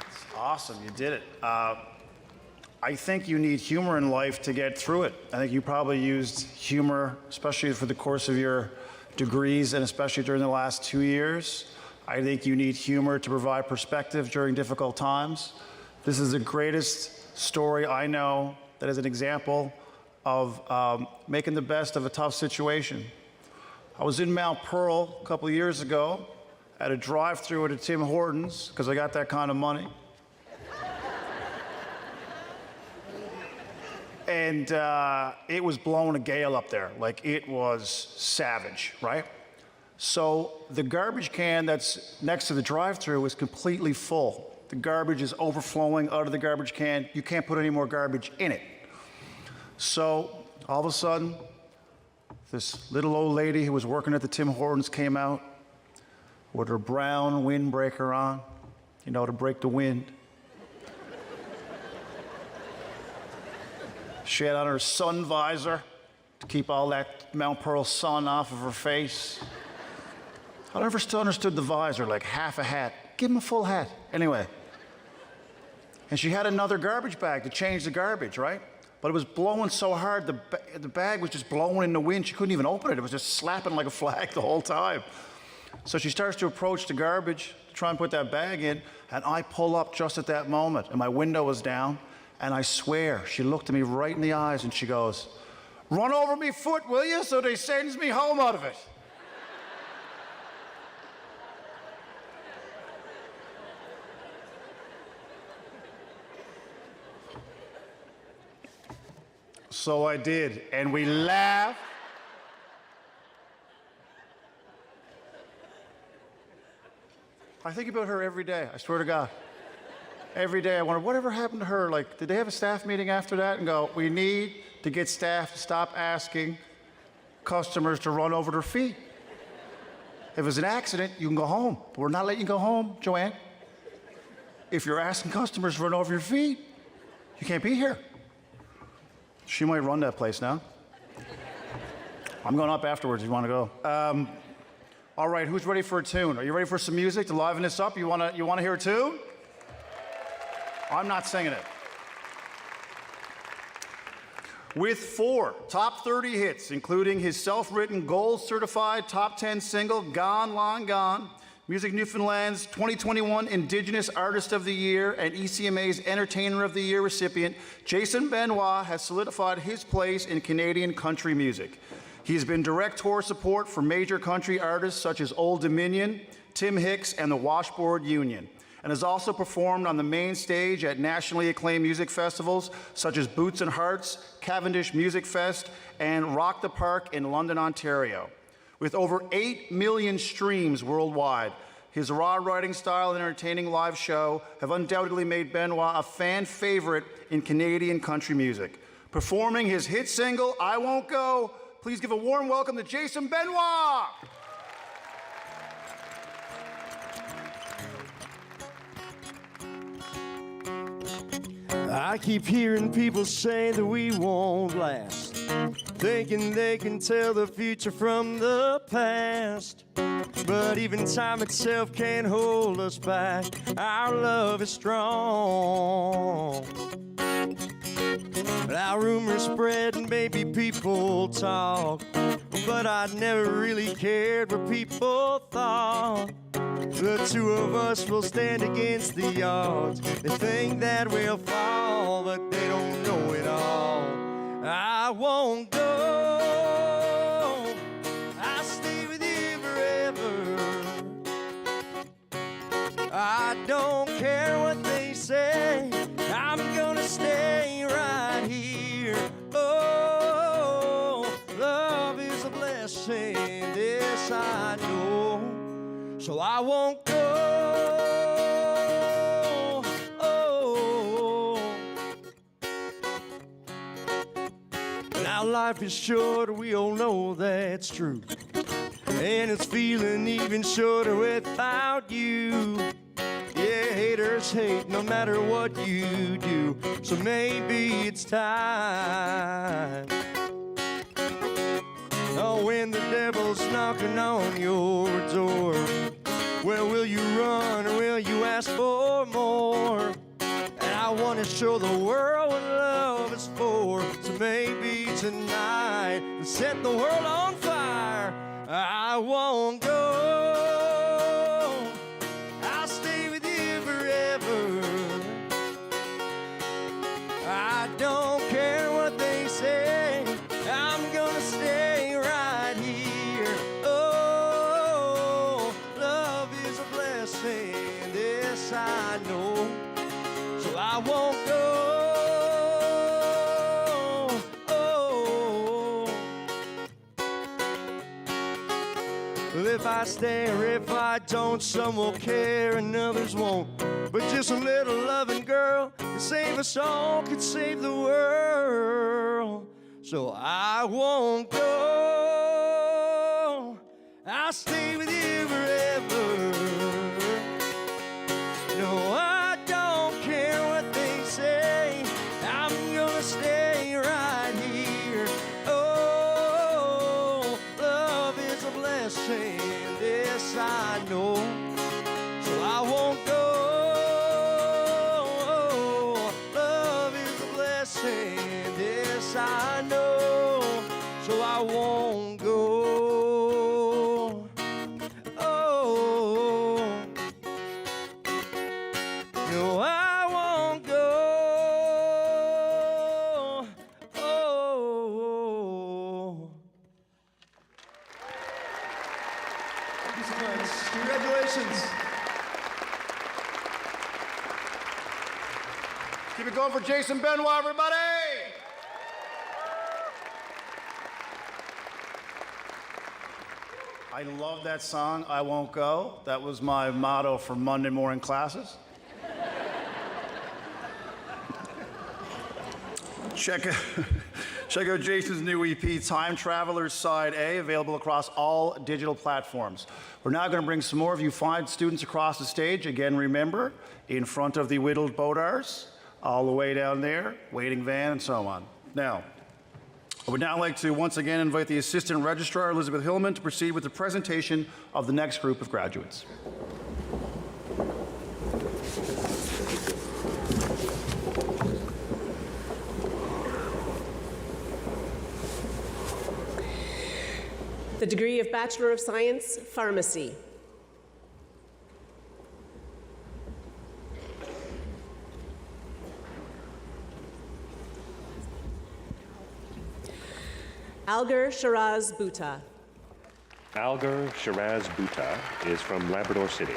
It's awesome, you did it. I think you need humor in life to get through it. I think you probably used humor, especially for the course of your degrees and especially during the last 2 years. I think you need humor to provide perspective during difficult times. This is the greatest story I know that is an example of making the best of a tough situation. I was in Mount Pearl a couple of years ago at a drive-thru at a Tim Hortons because I got that kind of money. And it was blowing a gale up there. Like, it was savage, right? So the garbage can that's next to the drive-thru is completely full. The garbage is overflowing out of the garbage can. You can't put any more garbage in it. So all of a sudden, this little old lady who was working at the Tim Hortons came out with her brown windbreaker on, you know, to break the wind. She had on her sun visor to keep all that Mount Pearl sun off of her face. I never still understood the visor, like half a hat. Give him a full hat. Anyway. And she had another garbage bag to change the garbage, right? But it was blowing so hard, the bag was just blowing in the wind. She couldn't even open it. It was just slapping like a flag the whole time. So she starts to approach the garbage to try and put that bag in, and I pull up just at that moment, and my window was down, and I swear, she looked at me right in the eyes, and she goes, "Run over me foot, will you, so they sends me home out of it." So I did, and we laughed. I think about her every day, I swear to God. Every day I wonder, whatever happened to her? Like, did they have a staff meeting after that and go, we need to get staff to stop asking customers to run over their feet. If it's an accident, you can go home. We're not letting you go home, Joanne. If you're asking customers to run over your feet, you can't be here. She might run that place now. I'm going up afterwards if you want to go. All right, who's ready for a tune? Are you ready for some music to liven this up? You want to hear a tune? I'm not singing it. With 4 top 30 hits, including his self-written gold-certified top 10 single, Gone, Long Gone, Music Newfoundland's 2021 Indigenous Artist of the Year and ECMA's Entertainer of the Year recipient, Jason Benoit has solidified his place in Canadian country music. He has been direct tour support for major country artists such as Old Dominion, Tim Hicks, and the Washboard Union, and has also performed on the main stage at nationally acclaimed music festivals such as Boots and Hearts, Cavendish Music Fest, and Rock the Park in London, Ontario. With over 8 million streams worldwide, his raw writing style and entertaining live show have undoubtedly made Benoit a fan favorite in Canadian country music. Performing his hit single, I Won't Go, please give a warm welcome to Jason Benoit! I keep hearing people say that we won't last, thinking they can tell the future from the past. But even time itself can't hold us back. Our love is strong. Our rumors spread and maybe people talk, but I never really cared what people thought. The two of us will stand against the odds. They think that we'll fall, but they don't know it all. I won't go. I'll stay with you forever. I don't care what they say. I'm gonna stay right here. Oh, love is a blessing, this I know. so I won't go. Now life is short, we all know that's true. And it's feeling even shorter without you. Yeah, haters hate no matter what you do. So maybe it's time. Oh, when the devil's knocking on your door, where will you run or will you ask for more? And I want to show the world what love is for. So maybe tonight, and set the world on fire. I won't go. I'll stay with you forever. I don't care what they say. I'm gonna stay right here. Oh, love is a blessing. This I know. So I won't go. If I stay or if I don't, some will care and others won't. But just a little loving girl can save us all, could save the world. So I won't go. I'll stay with you forever. No, I don't care what they say. I'm gonna stay right here. Oh, love is a blessing. This I know, so I won't go. Love is a blessing. This I know, so I won't go. Oh, no, I won't go. Oh. Thank you so much. Congratulations. Keep it going for Jason Benoit, everybody. I love that song, I Won't Go. That was my motto for Monday morning classes. Check out Jason's new EP, Time Travelers Side A, available across all digital platforms. We're now going to bring some more of you fine students across the stage. Again, remember, in front of the whittled bodars, all the way down there, waiting van, and so on. Now, I would now like to once again invite the Assistant Registrar, Elizabeth Hillman, to proceed with the presentation of the next group of graduates. The degree of Bachelor of Science, Pharmacy. Algar Shiraz Bhutta. Algar Shiraz Bhutta is from Labrador City.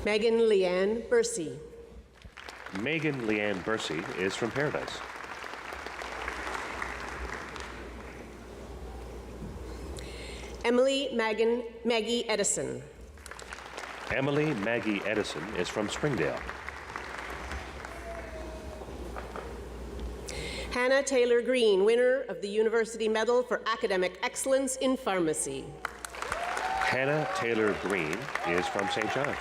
Megan Leanne Bursey. Megan Leanne Bursey is from Paradise. Emily Maggie Edison. Emily Maggie Edison is from Springdale. Hannah Taylor Green, winner of the University Medal for Academic Excellence in Pharmacy. Hannah Taylor Green is from St. John's.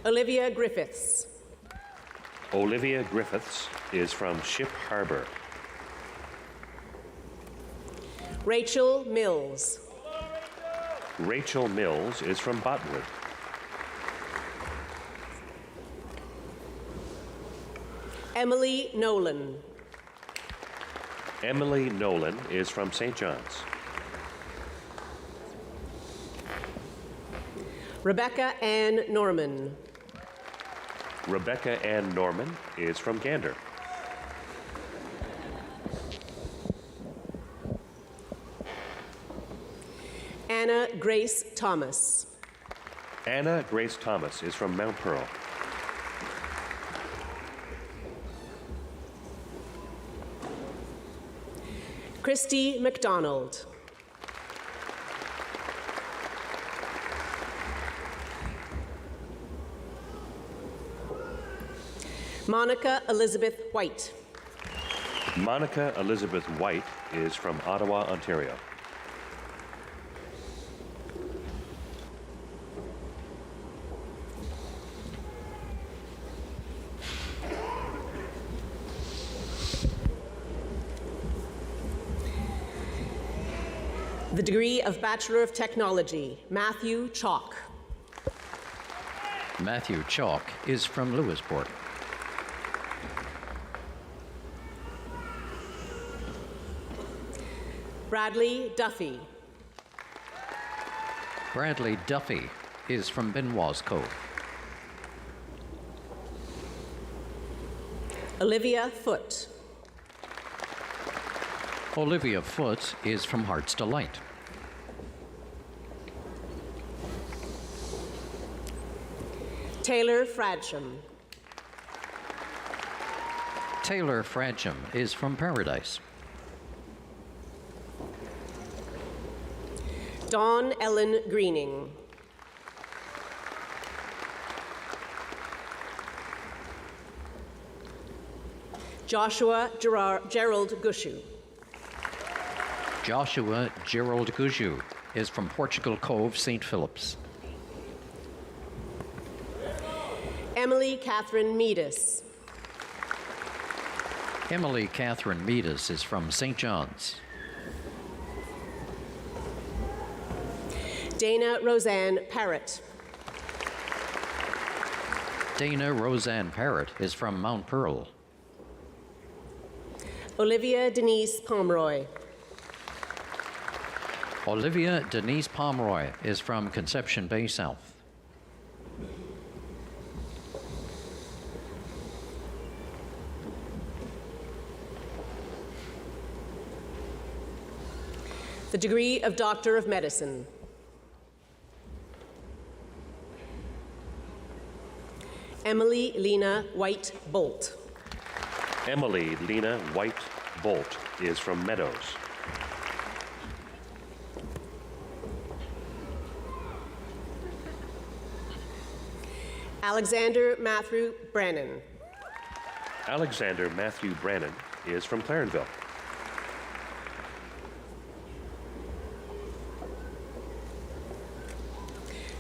Olivia Griffiths. Olivia Griffiths is from Ship Harbor. Rachel Mills. Rachel Mills is from Botwood. Emily Nolan. Emily Nolan is from St. John's. Rebecca Ann Norman. Rebecca Ann Norman is from Gander. Anna Grace Thomas. Anna Grace Thomas is from Mount Pearl. Christy McDonald. Monica Elizabeth White. Monica Elizabeth White is from Ottawa, Ontario. The degree of Bachelor of Technology, Matthew Chalk. Matthew Chalk is from Lewisport. Bradley Duffy. Bradley Duffy is from Benoit's Cove. Olivia Foote. Olivia Foote is from Heart's Delight. Taylor Fradsham. Taylor Fradsham is from Paradise. Dawn Ellen Greening. Joshua Gerald Gushu. Joshua Gerald Gushu is from Portugal Cove, St. Philip's. Emily Catherine Meadis. Emily Catherine Meadis is from St. John's. Dana Roseanne Parrott. Dana Roseanne Parrott is from Mount Pearl. Olivia Denise Pomeroy. Olivia Denise Pomeroy is from Conception Bay South. The degree of Doctor of Medicine. Emily Lena White Bolt. Emily Lena White Bolt is from Meadows. Alexander Matthew Brannon. Alexander Matthew Brannon is from Clarenville.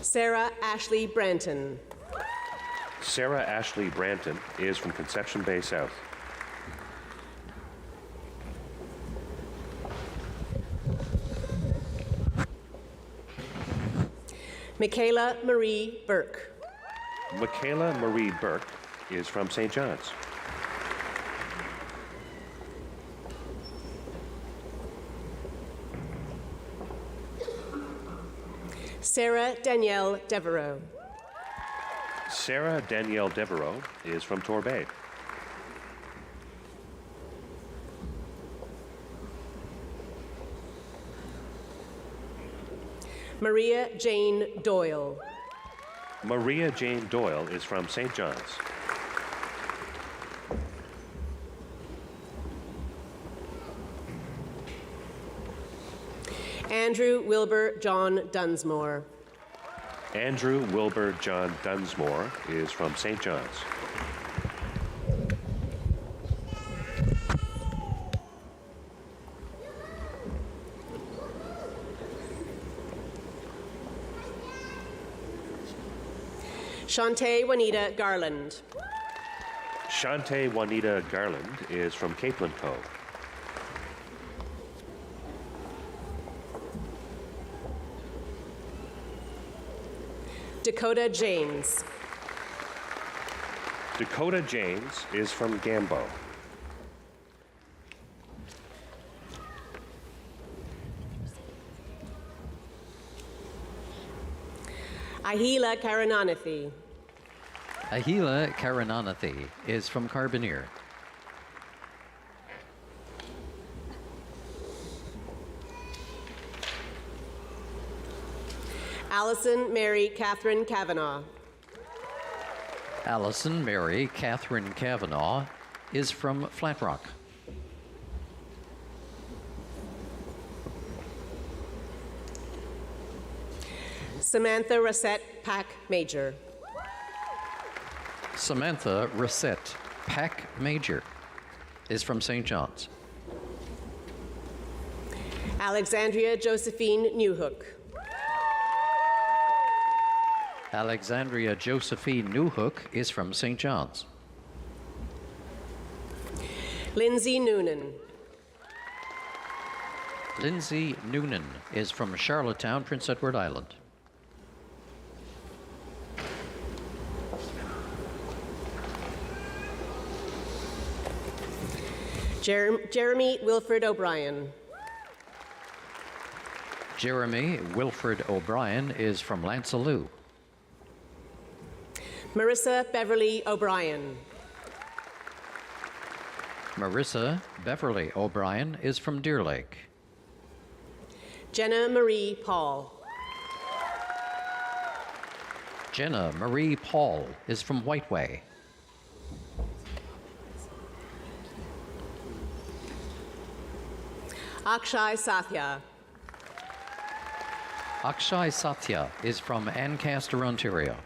Sarah Ashley Branton. Sarah Ashley Branton is from Conception Bay South. Michaela Marie Burke. Michaela Marie Burke is from St. John's. Sarah Danielle Devereaux. Sarah Danielle Devereaux is from Torbay. Maria Jane Doyle. Maria Jane Doyle is from St. John's. Andrew Wilbur John Dunsmore. Andrew Wilbur John Dunsmore is from St. John's. Shantae Juanita Garland. Shantae Juanita Garland is from Capeland Cove. Dakota James. Dakota James is from Gambo. Ahila Karananathi. Ahila Karananathi is from Carbonear. Allison Mary Catherine Kavanaugh. Allison Mary Catherine Kavanaugh is from Flat Rock. Samantha Rossette Pack Major. Samantha Rossette Pack Major is from St. John's. Alexandria Josephine Newhook. Alexandria Josephine Newhook is from St. John's. Lindsay Noonan. Lindsay Noonan is from Charlottetown, Prince Edward Island. Jeremy Wilfred O'Brien. Jeremy Wilfred O'Brien is from Lansaloo. Marissa Beverly O'Brien. Marissa Beverly O'Brien is from Deer Lake. Jenna Marie Paul. Jenna Marie Paul is from Whiteway. Akshay Sathya. Akshay Satya is from Ancaster, Ontario.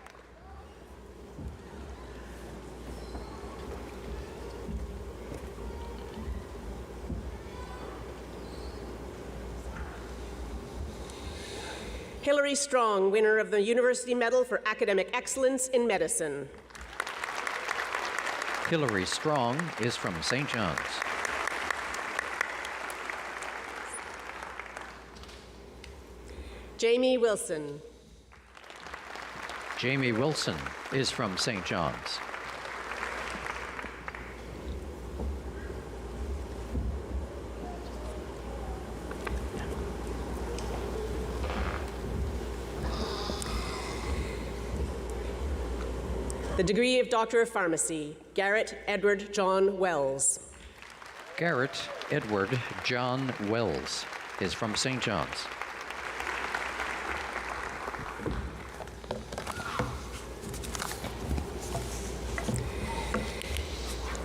Hilary Strong, winner of the University Medal for Academic Excellence in Medicine. Hilary Strong is from St. John's. Jamie Wilson. Jamie Wilson is from St. John's. The degree of Doctor of Pharmacy, Garrett Edward John Wells. Garrett Edward John Wells is from St. John's.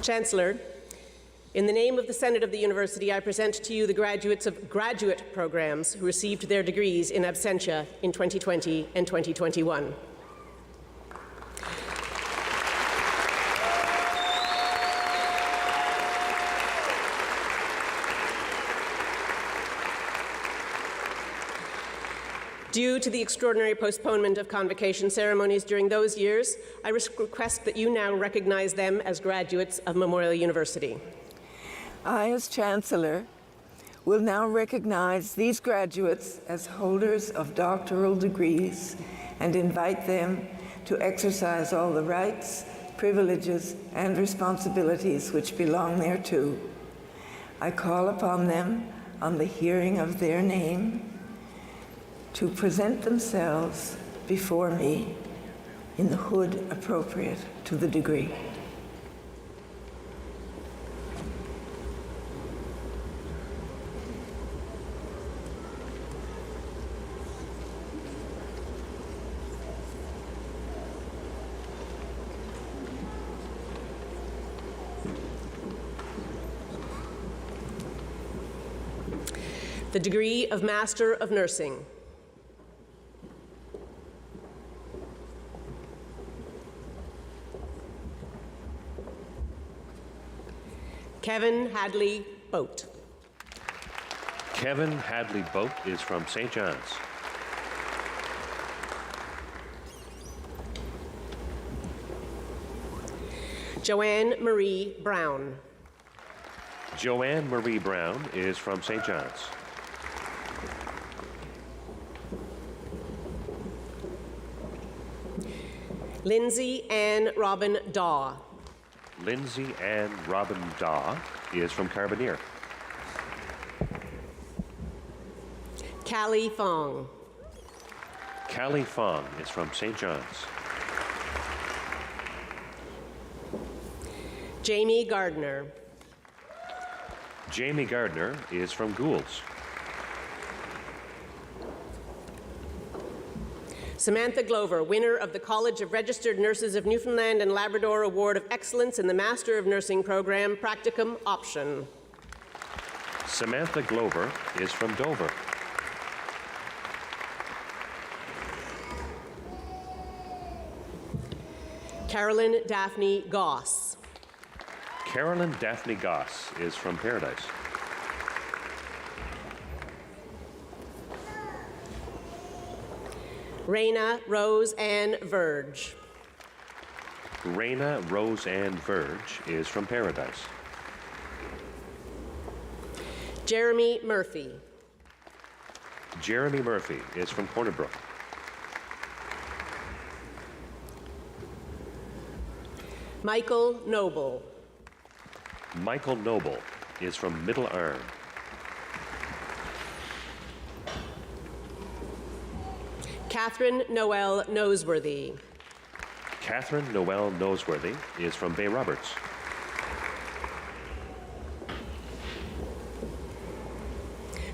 Chancellor, in the name of the Senate of the University, I present to you the graduates of graduate programs who received their degrees in absentia in 2020 and 2021. Due to the extraordinary postponement of convocation ceremonies during those years, I request that you now recognize them as graduates of Memorial University. I, as Chancellor, will now recognize these graduates as holders of doctoral degrees and invite them to exercise all the rights, privileges, and responsibilities which belong thereto. I call upon them, on the hearing of their name, to present themselves before me in the hood appropriate to the degree. The degree of Master of Nursing. Kevin Hadley Boat. Kevin Hadley Boat is from St. John's. Joanne Marie Brown. Joanne Marie Brown is from St. John's. Lindsay Ann Robin Daw. Lindsay Ann Robin Daw is from Carbonear. Callie Fong. Callie Fong is from St. John's. Jamie Gardner. Jamie Gardner is from Goulds. Samantha Glover, winner of the College of Registered Nurses of Newfoundland and Labrador Award of Excellence in the Master of Nursing Program, Practicum Option. Samantha Glover is from Dover. Carolyn Daphne Goss. Carolyn Daphne Goss is from Paradise. Raina Rose Ann Verge. Raina Rose Ann Verge is from Paradise. Jeremy Murphy. Jeremy Murphy is from Corner Brook. Michael Noble. Michael Noble is from Middle Arm. Catherine Noel Noseworthy. Catherine Noel Noseworthy is from Bay Roberts.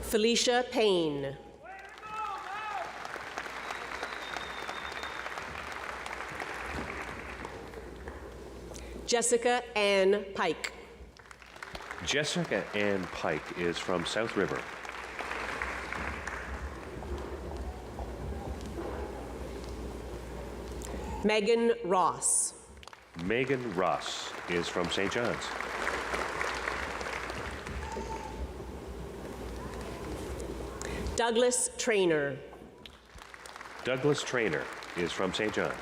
Felicia Payne. Jessica Ann Pike. Jessica Ann Pike is from South River. Megan Ross. Megan Ross is from St. John's. Douglas Traynor. Douglas Traynor is from St. John's.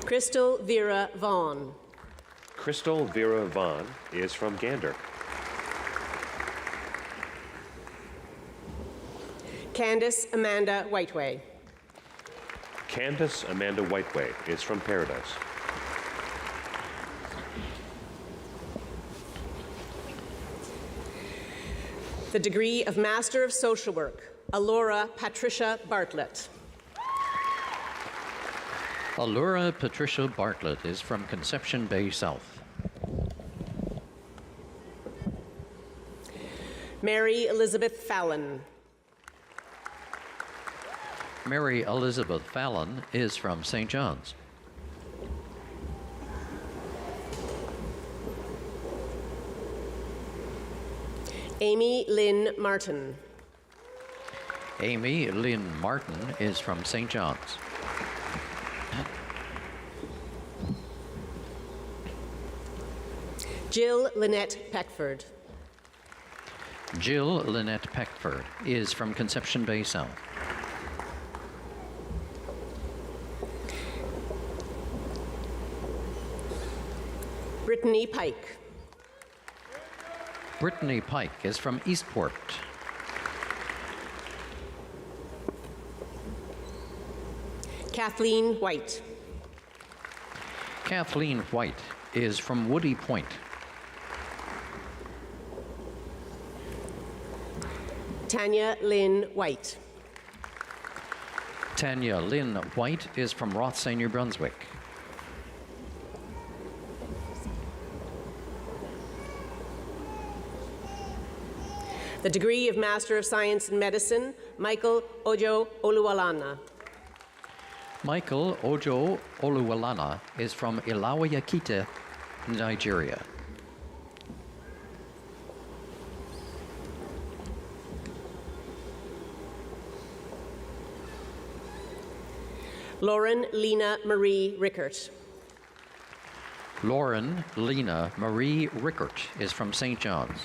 Crystal Vera Vaughn. Crystal Vera Vaughn is from Gander. Candace Amanda Whiteway. Candace Amanda Whiteway is from Paradise. The degree of Master of Social Work, Alora Patricia Bartlett. Alura Patricia Bartlett is from Conception Bay South. Mary Elizabeth Fallon. Mary Elizabeth Fallon is from St. John's. Amy Lynn Martin. Amy Lynn Martin is from St. John's. Jill Lynette Peckford. Jill Lynette Peckford is from Conception Bay South. Brittany Pike. Brittany Pike is from Eastport. Kathleen White. Kathleen White is from Woody Point. Tanya Lynn White. Tanya Lynn White is from Rothsay, New Brunswick. The degree of Master of Science in Medicine, Michael Ojo Oluwalana. Michael Ojo Oluwalana is from Ilawayakita, Nigeria. Lauren Lena Marie Rickert. Lauren Lena Marie Rickert is from St. John's.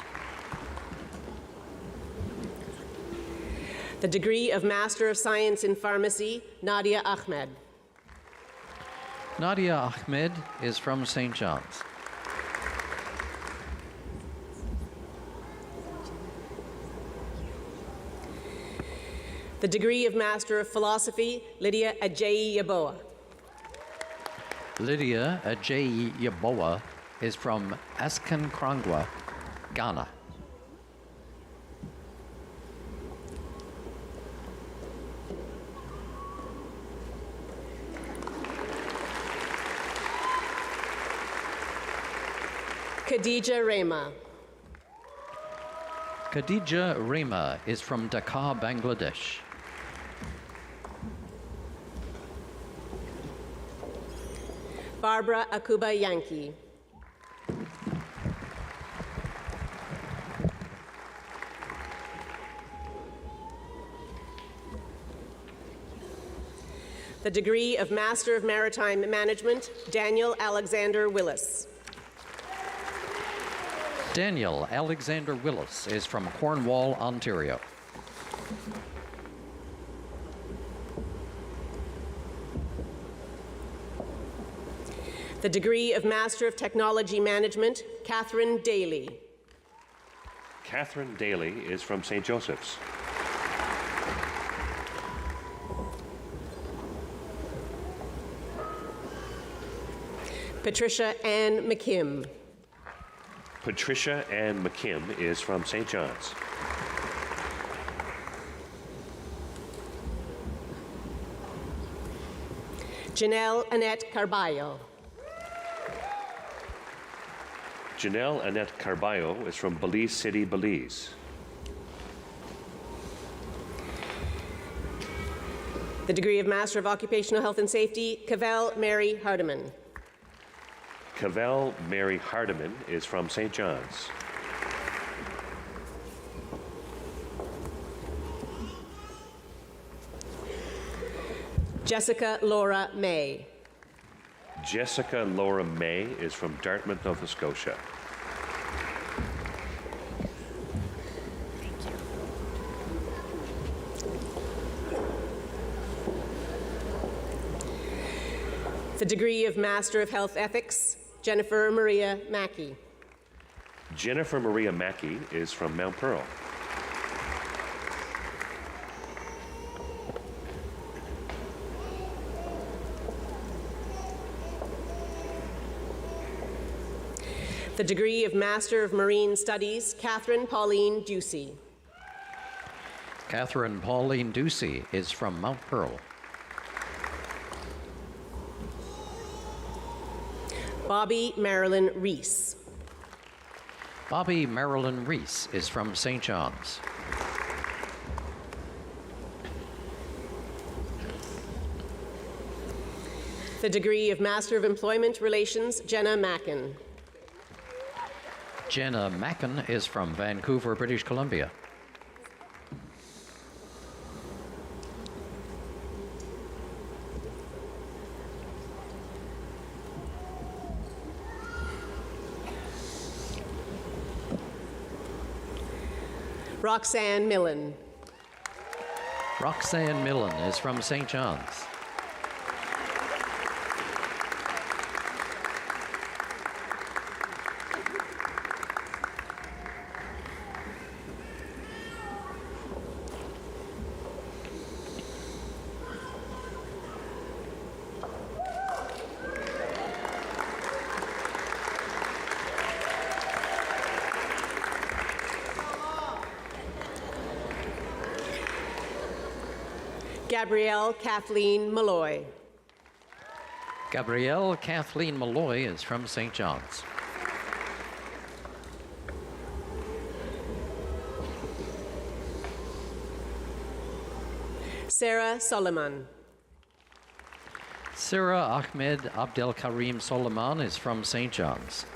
The degree of Master of Science in Pharmacy, Nadia Ahmed. Nadia Ahmed is from St. John's. The degree of Master of Philosophy, Lydia Ajayi Yaboa. Lydia Ajayi Yaboa is from Askankrangwa, Ghana. Khadija Rema. Khadija Rima is from Dhaka, Bangladesh. Barbara Akuba Yankee. The degree of Master of Maritime Management, Daniel Alexander Willis. Daniel Alexander Willis is from Cornwall, Ontario. The degree of Master of Technology Management, Catherine Daly. Catherine Daly is from St. Joseph's. Patricia Ann McKim. Patricia Ann McKim is from St. John's. Janelle Annette Carballo. Janelle Annette Carballo is from Belize City, Belize. The degree of Master of Occupational Health and Safety, Cavell Mary Hardiman. Cavell Mary Hardiman is from St. John's. Jessica Laura May. Jessica Laura May is from Dartmouth, Nova Scotia. The degree of Master of Health Ethics, Jennifer Maria Mackey. Jennifer Maria Mackey is from Mount Pearl. The degree of Master of Marine Studies, Catherine Pauline Ducey. Catherine Pauline Ducey is from Mount Pearl. Bobby Marilyn Reese. Bobby Marilyn Reese is from St. John's. The degree of Master of Employment Relations, Jenna Mackin. Jenna Mackin is from Vancouver, British Columbia. Roxanne Millen. Roxanne Millen is from St. John's. Gabrielle Kathleen Malloy. Gabrielle Kathleen Malloy is from St. John's. Sarah Solomon. Sarah Ahmed Abdel Karim Soliman is from St. John's.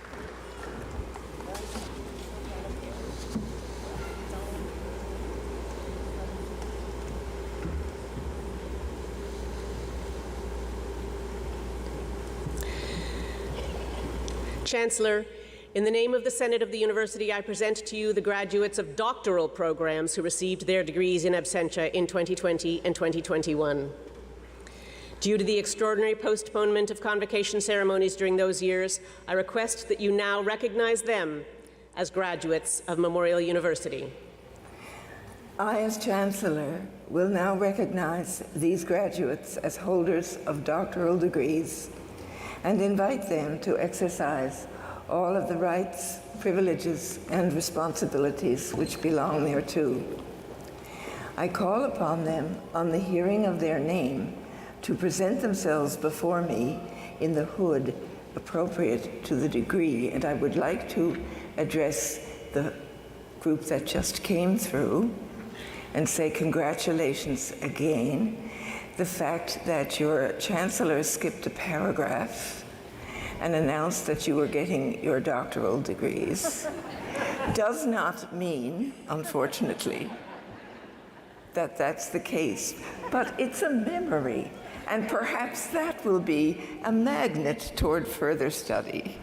Chancellor, in the name of the Senate of the University, I present to you the graduates of doctoral programs who received their degrees in absentia in 2020 and 2021. Due to the extraordinary postponement of convocation ceremonies during those years, I request that you now recognize them as graduates of Memorial University. I, as Chancellor, will now recognize these graduates as holders of doctoral degrees and invite them to exercise all of the rights, privileges, and responsibilities which belong thereto. I call upon them, on the hearing of their name, to present themselves before me in the hood appropriate to the degree, and I would like to address the group that just came through and say congratulations again. The fact that your chancellor skipped a paragraph and announced that you were getting your doctoral degrees does not mean, unfortunately, that that's the case. But it's a memory, and perhaps that will be a magnet toward further study.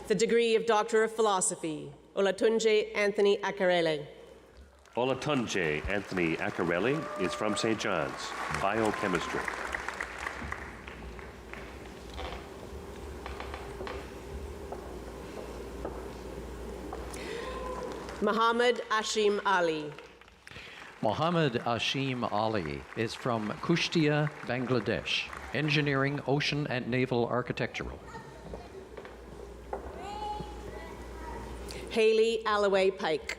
The degree of Doctor of Philosophy, Olatunji Anthony Akarele. Olatunji Anthony Akarele is from St. John's, biochemistry. Muhammad Ashim Ali. Mohammed Ashim Ali is from Kushtia, Bangladesh, engineering, ocean, and naval architectural. Haley Alloway Pike.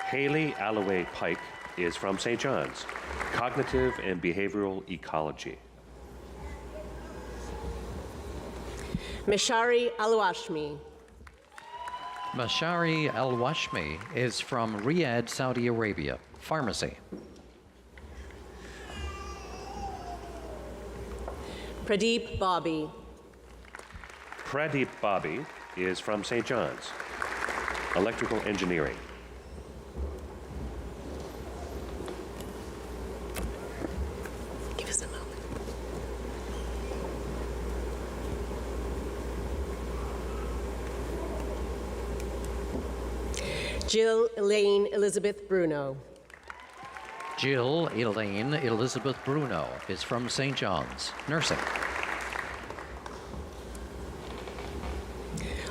Haley Alloway Pike is from St. John's, cognitive and behavioral ecology. Mishari Alwashmi. Mashari Al-Washmi is from Riyadh, Saudi Arabia, pharmacy. Pradeep Bobby. Pradeep Bobby is from St. John's, electrical engineering. Give us a moment. Jill Elaine Elizabeth Bruno. Jill Elaine Elizabeth Bruno is from St. John's, nursing.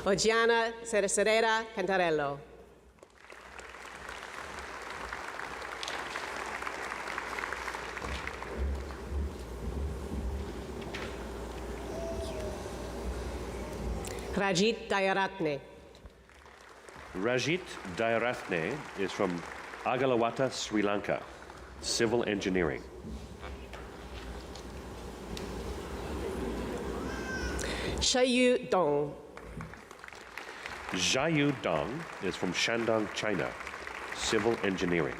Ogiana Cerecerera Cantarello. Rajit Dayaratne. Rajit Dayaratne is from Agalawata, Sri Lanka, civil engineering. Shayu Dong. Zhayu Dong is from Shandong, China, civil engineering.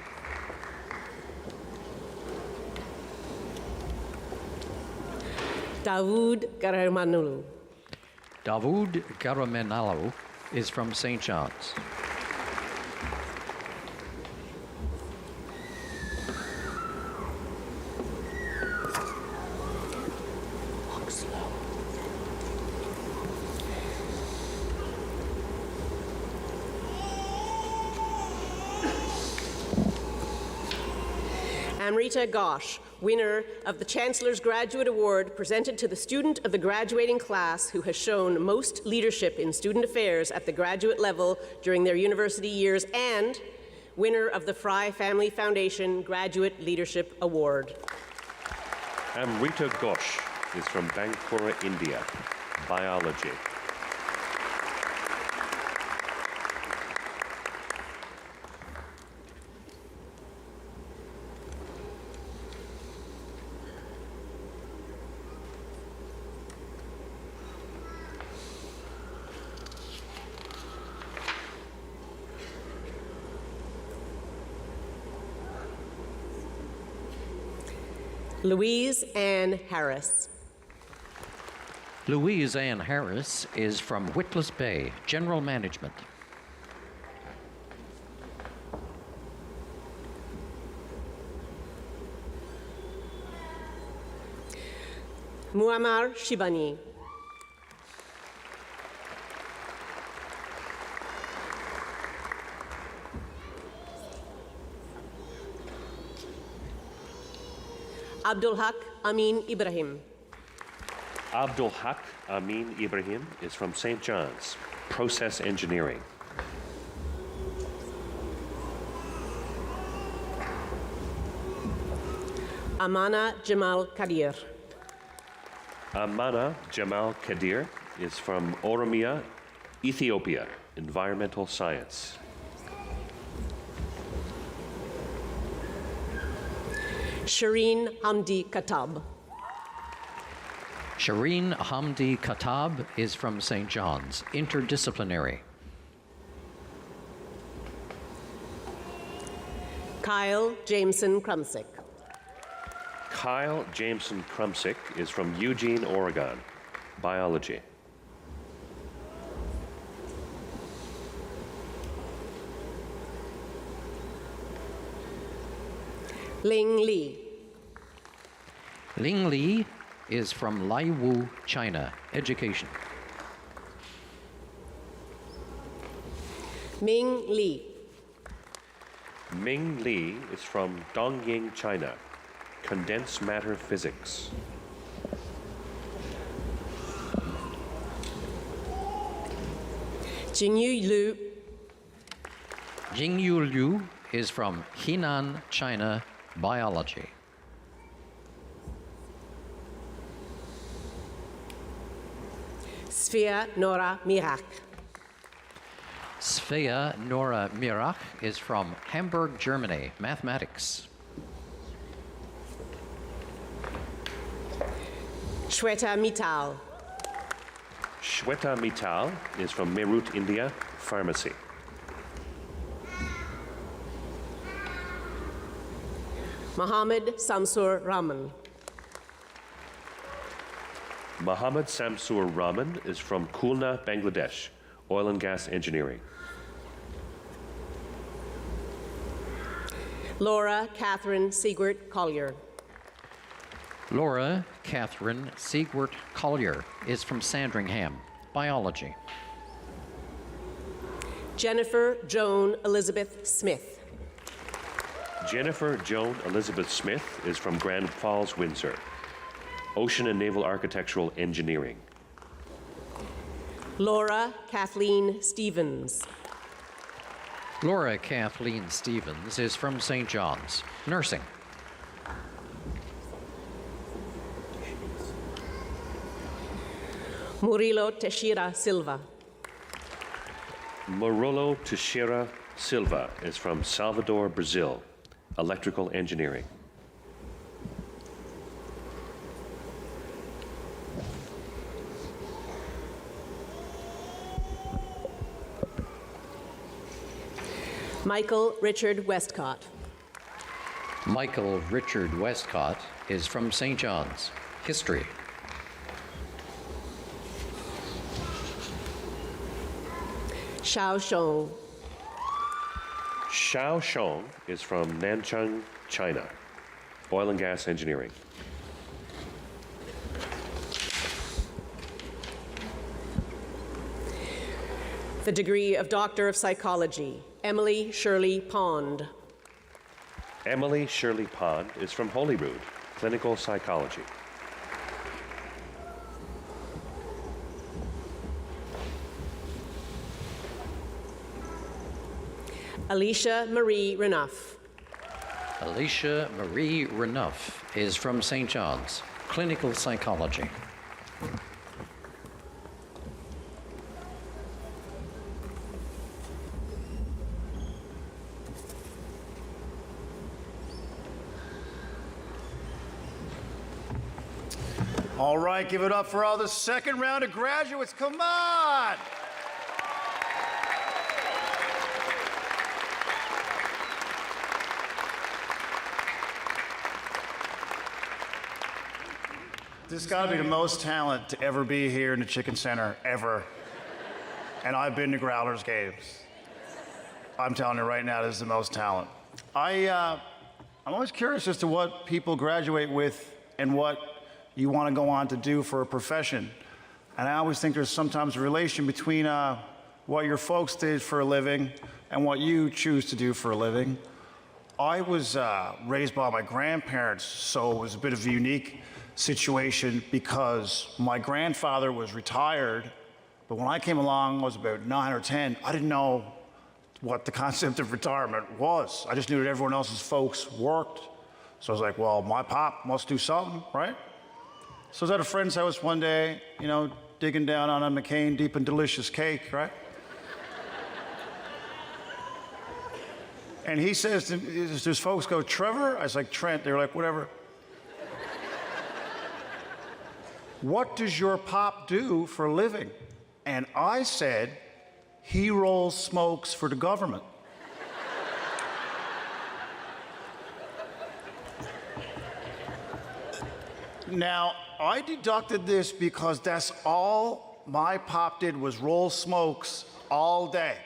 Dawood Garamanulu. Dawood Garamenalo is from St. John's. Walk slow. Amrita Ghosh, winner of the Chancellor's Graduate Award presented to the student of the graduating class who has shown most leadership in student affairs at the graduate level during their university years, and winner of the Fry Family Foundation Graduate Leadership Award. Amrita Ghosh is from Bankura, India, biology. Louise Ann Harris. Louise Ann Harris is from Witless Bay, general management. Muammar Shibani. Abdul Haq Amin Ibrahim. Abdul Haq Amin Ibrahim is from St. John's, process engineering. Amana Jamal Kadir. Amana Jamal Kadir is from Oromia, Ethiopia, environmental science. Shireen Hamdi Katab. Shireen Hamdi Khattab is from St. John's, interdisciplinary. Kyle Jameson Krumsick. Kyle Jameson Krumsick is from Eugene, Oregon, biology. Ling Li. Ling Li is from Laiwu, China, education. Ming Li. Ming Li is from Dongying, China, condensed matter physics. Jingyu Liu. Jingyu Liu is from Henan, China, biology. Sfia Nora Mirak. Svea Nora Mirach is from Hamburg, Germany, mathematics. Shweta Mittal. Shweta Mittal is from Meerut, India, pharmacy. Mohammed Samsur Rahman. Mohammed Samsur Rahman is from Khulna, Bangladesh, oil and gas engineering. Laura Catherine Siegert Collier. Laura Catherine Siegert Collier is from Sandringham, biology. Jennifer Joan Elizabeth Smith. Jennifer Joan Elizabeth Smith is from Grand Falls, Windsor, ocean and naval architectural engineering. Laura Kathleen Stevens. Laura Kathleen Stevens is from St. John's, nursing. Murilo Teixeira Silva. Murilo Teixeira Silva is from Salvador, Brazil, electrical engineering. Michael Richard Westcott. Michael Richard Westcott is from St. John's, history. Xiao Shong. Xiao Shong is from Nanchang, China, oil and gas engineering. The degree of Doctor of Psychology, Emily Shirley Pond. Emily Shirley Pond is from Holyrood, clinical psychology. Alicia Marie Renuff. Alicia Marie Renuff is from St. John's, clinical psychology. All right, give it up for all the second round of graduates. Come on! This has got to be the most talent to ever be here in the Chicken Center, ever. And I've been to Growlers games. I'm telling you right now, this is the most talent. I'm always curious as to what people graduate with and what you want to go on to do for a profession. And I always think there's sometimes a relation between what your folks did for a living and what you choose to do for a living. I was raised by my grandparents, so it was a bit of a unique situation because my grandfather was retired, but when I came along, I was about 9 or 10. I didn't know what the concept of retirement was. I just knew that everyone else's folks worked. So I was like, well, my pop must do something, right? So I was at a friend's house one day, you know, digging down on a McCain Deep and Delicious cake, right? And he says, there's folks go, Trevor? I was like, Trent. They were like, whatever. "What does your pop do for a living?" And I said, "He rolls smokes for the government." Now, I deducted this because that's all my pop did was roll smokes all day.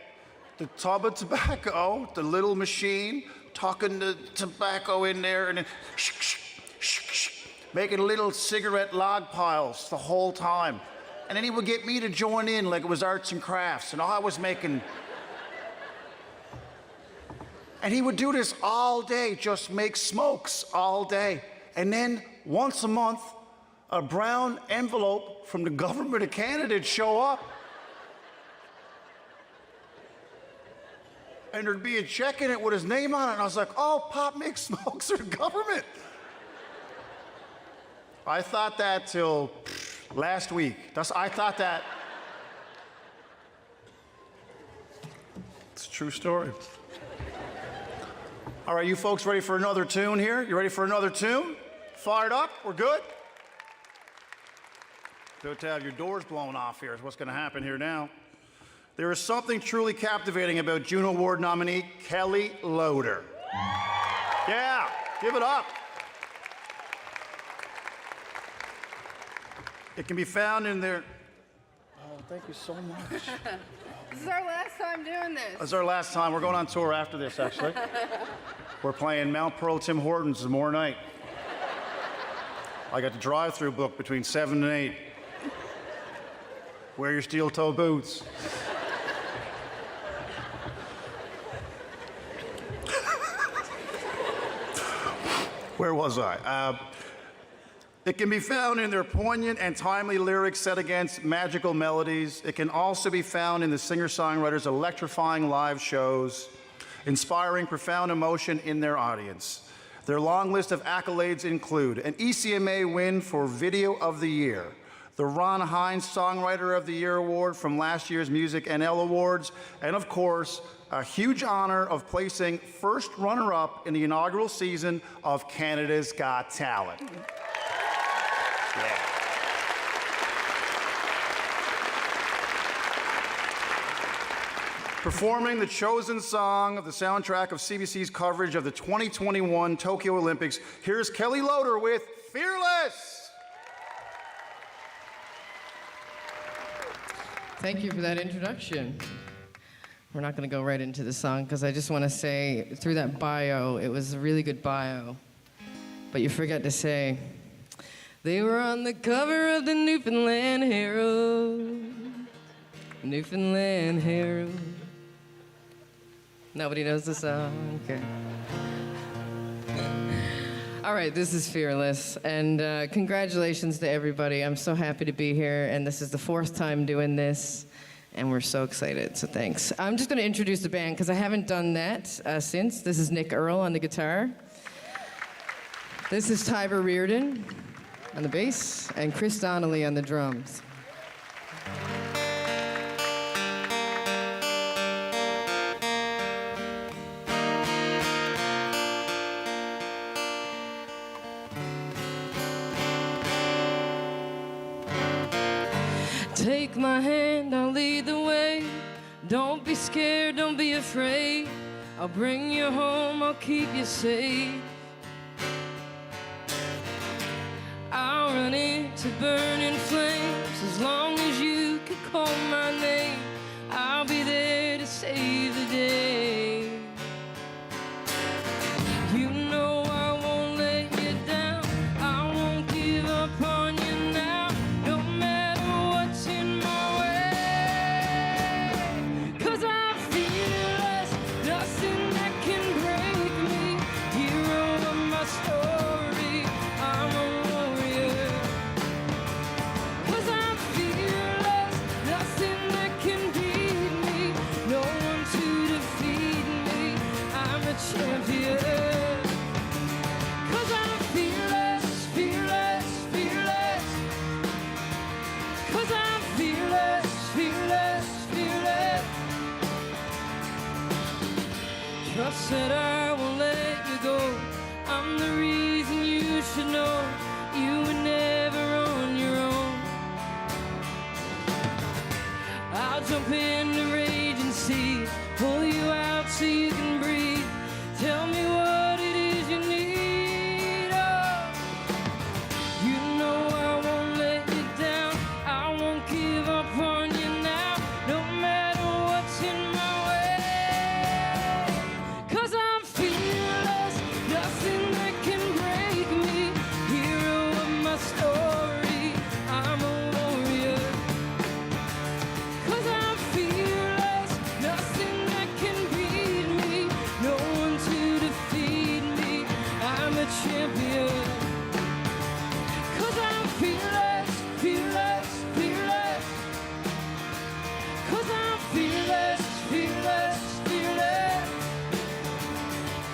The tub of tobacco, the little machine, tucking the tobacco in there and then making little cigarette log piles the whole time. And then he would get me to join in like it was arts and crafts, and I was making... And he would do this all day, just make smokes all day. And then once a month, a brown envelope from the government of Canada would show up. And there'd be a check in it with his name on it. And I was like, oh, Pop makes smokes for the government. I thought that till last week. I thought that. It's a true story. All right, you folks ready for another tune here? You ready for another tune? Fired up? We're good? About to have your doors blown off here is what's going to happen here now. There is something truly captivating about Juno Award nominee Kelly Loader. Yeah, give it up. It can be found in their... Oh, thank you so much. This is our last time doing this. This is our last time. We're going on tour after this, actually. We're playing Mount Pearl Tim Hortons tomorrow night. I got the drive-through book between 7 and 8. Wear your steel-toe boots. Where was I? It can be found in their poignant and timely lyrics set against magical melodies. It can also be found in the singer-songwriters' electrifying live shows, inspiring profound emotion in their audience. Their long list of accolades include an ECMA win for Video of the Year, the Ron Hines Songwriter of the Year Award from last year's Music NL Awards, and of course, a huge honor of placing first runner-up in the inaugural season of Canada's Got Talent. Yeah. Performing the chosen song of the soundtrack of CBC's coverage of the 2021 Tokyo Olympics, here's Kelly Loader with Fearless. Thank you for that introduction. We're not going to go right into the song because I just want to say through that bio, it was a really good bio. But you forgot to say, they were on the cover of the Newfoundland Herald. Newfoundland Herald. Nobody knows the song? Okay. All right, this is Fearless, and congratulations to everybody. I'm so happy to be here, and this is the 4th time doing this, and we're so excited, so thanks. I'm just going to introduce the band, because I haven't done that since. This is Nick Earl on the guitar. This is Tyber Reardon on the bass, and Chris Donnelly on the drums. Take my hand, I'll lead the way. Don't be scared, don't be afraid. I'll bring you home, I'll keep you safe. I'll run into burning flames as long as you can call my name. I'll be there to save the day. You know I won't let you down. I won't give up on you now, no matter what's in my way. 'Cause I'm fearless, nothing that can break me. Hero of my story, I'm a warrior. 'Cause I'm fearless, nothing that can beat me. No one to jump in the raging sea, pull you out so you can breathe. Tell me what it is you need. Oh, you know I won't let you down. I won't give up on you now, no matter what's in my way. 'Cause I'm fearless, nothing that can break me. Hero of my story, I'm a warrior. 'Cause I'm fearless, nothing that can beat me. No one to defeat me, I'm a champion. 'Cause I'm fearless, fearless, fearless. 'Cause I'm fearless, fearless, fearless.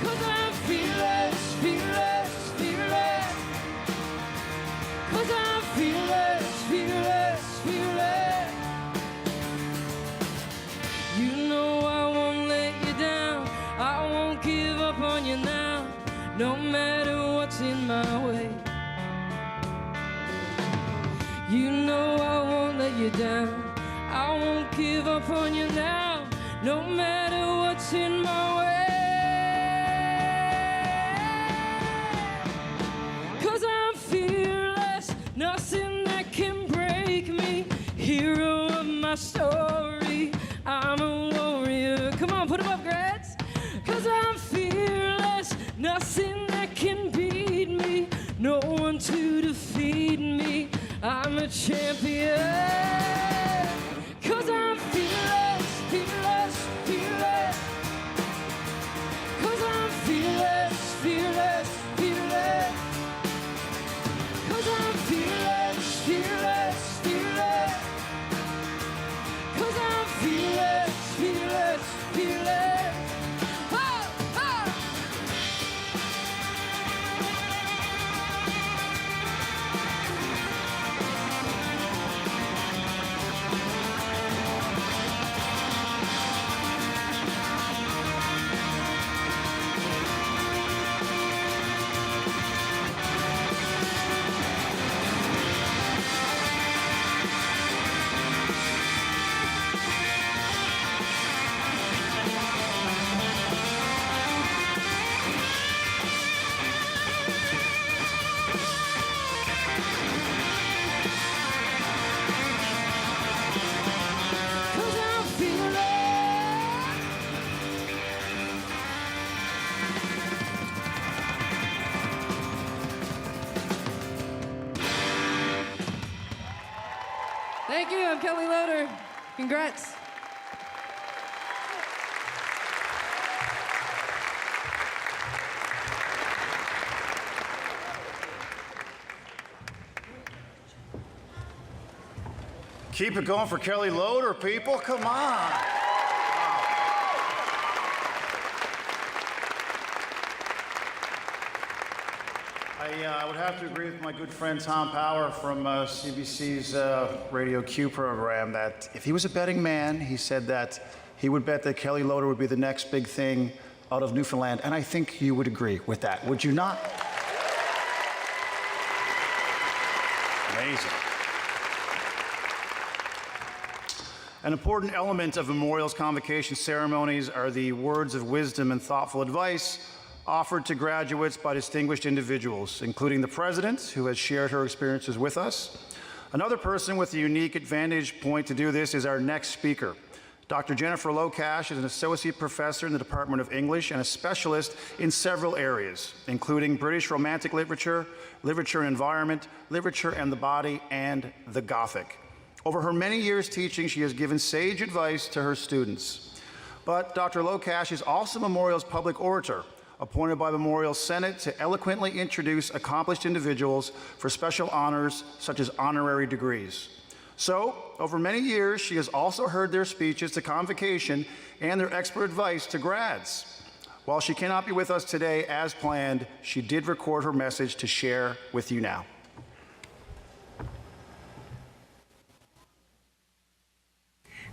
'Cause I'm fearless, fearless, fearless. 'Cause I'm fearless, fearless, fearless. You know I won't let you down. I won't give up on you now, no matter what's in my way. You know I won't let you down. I won't give up on you now, no matter what's in my way. 'Cause I'm fearless, nothing that can break me. Hero of my story, I'm a warrior. Come on, put 'em up, grads. 'Cause I'm fearless, nothing that can beat me. No one to defeat me, I'm a champion. 'Cause I'm fearless, fearless, fearless. 'Cause I'm fearless, fearless, fearless. 'Cause I'm fearless, fearless, fearless. 'Cause I'm fearless, fearless, fearless. Oh, oh. Thank you, I'm Kelly Loader. Congrats. Keep it going for Kelly Loader, people. Come on. I would have to agree with my good friend Tom Power from CBC's Radio Q program that if he was a betting man, he said that he would bet that Kelly Loader would be the next big thing out of Newfoundland. And I think you would agree with that, would you not? Amazing. An important element of Memorial's convocation ceremonies are the words of wisdom and thoughtful advice offered to graduates by distinguished individuals, including the President, who has shared her experiences with us. Another person with a unique advantage point to do this is our next speaker. Dr. Jennifer Lokash is an associate professor in the Department of English and a specialist in several areas, including British Romantic literature, literature and environment, literature and the body, and the Gothic. Over her many years teaching, she has given sage advice to her students. But Dr. Lokash is also Memorial's public orator, appointed by Memorial's Senate to eloquently introduce accomplished individuals for special honors such as honorary degrees. So, over many years, she has also heard their speeches to convocation and their expert advice to grads. While she cannot be with us today as planned, she did record her message to share with you now.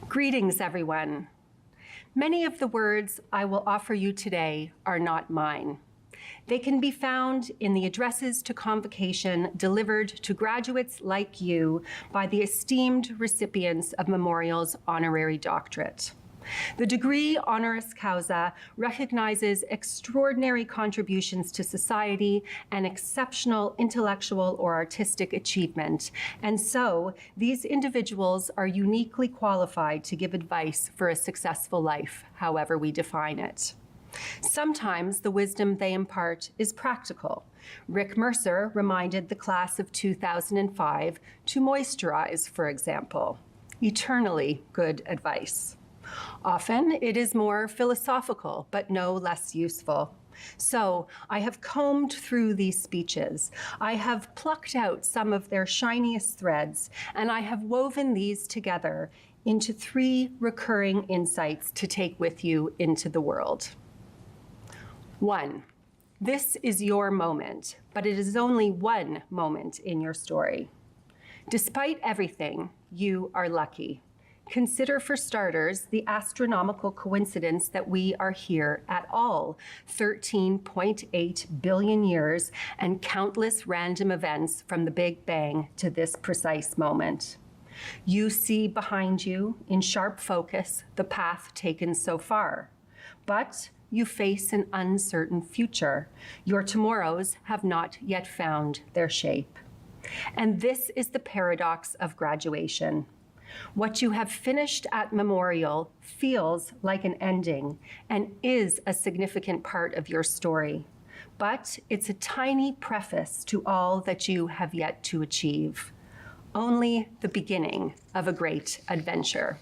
Greetings, everyone. Many of the words I will offer you today are not mine. They can be found in the addresses to convocation delivered to graduates like you by the esteemed recipients of Memorial's honorary doctorate. The degree honoris causa recognizes extraordinary contributions to society and exceptional intellectual or artistic achievement, and so these individuals are uniquely qualified to give advice for a successful life, however we define it. Sometimes the wisdom they impart is practical. Rick Mercer reminded the class of 2005 to moisturize, for example. Eternally good advice. Often it is more philosophical, but no less useful. So I have combed through these speeches. I have plucked out some of their shiniest threads, and I have woven these together into 3 recurring insights to take with you into the world. 1, this is your moment, but it is only one moment in your story. Despite everything, you are lucky. Consider, for starters, the astronomical coincidence that we are here at all, 13.8 billion years and countless random events from the Big Bang to this precise moment. You see behind you, in sharp focus, the path taken so far. But you face an uncertain future. Your tomorrows have not yet found their shape. And this is the paradox of graduation. What you have finished at Memorial feels like an ending and is a significant part of your story. But it's a tiny preface to all that you have yet to achieve. Only the beginning of a great adventure.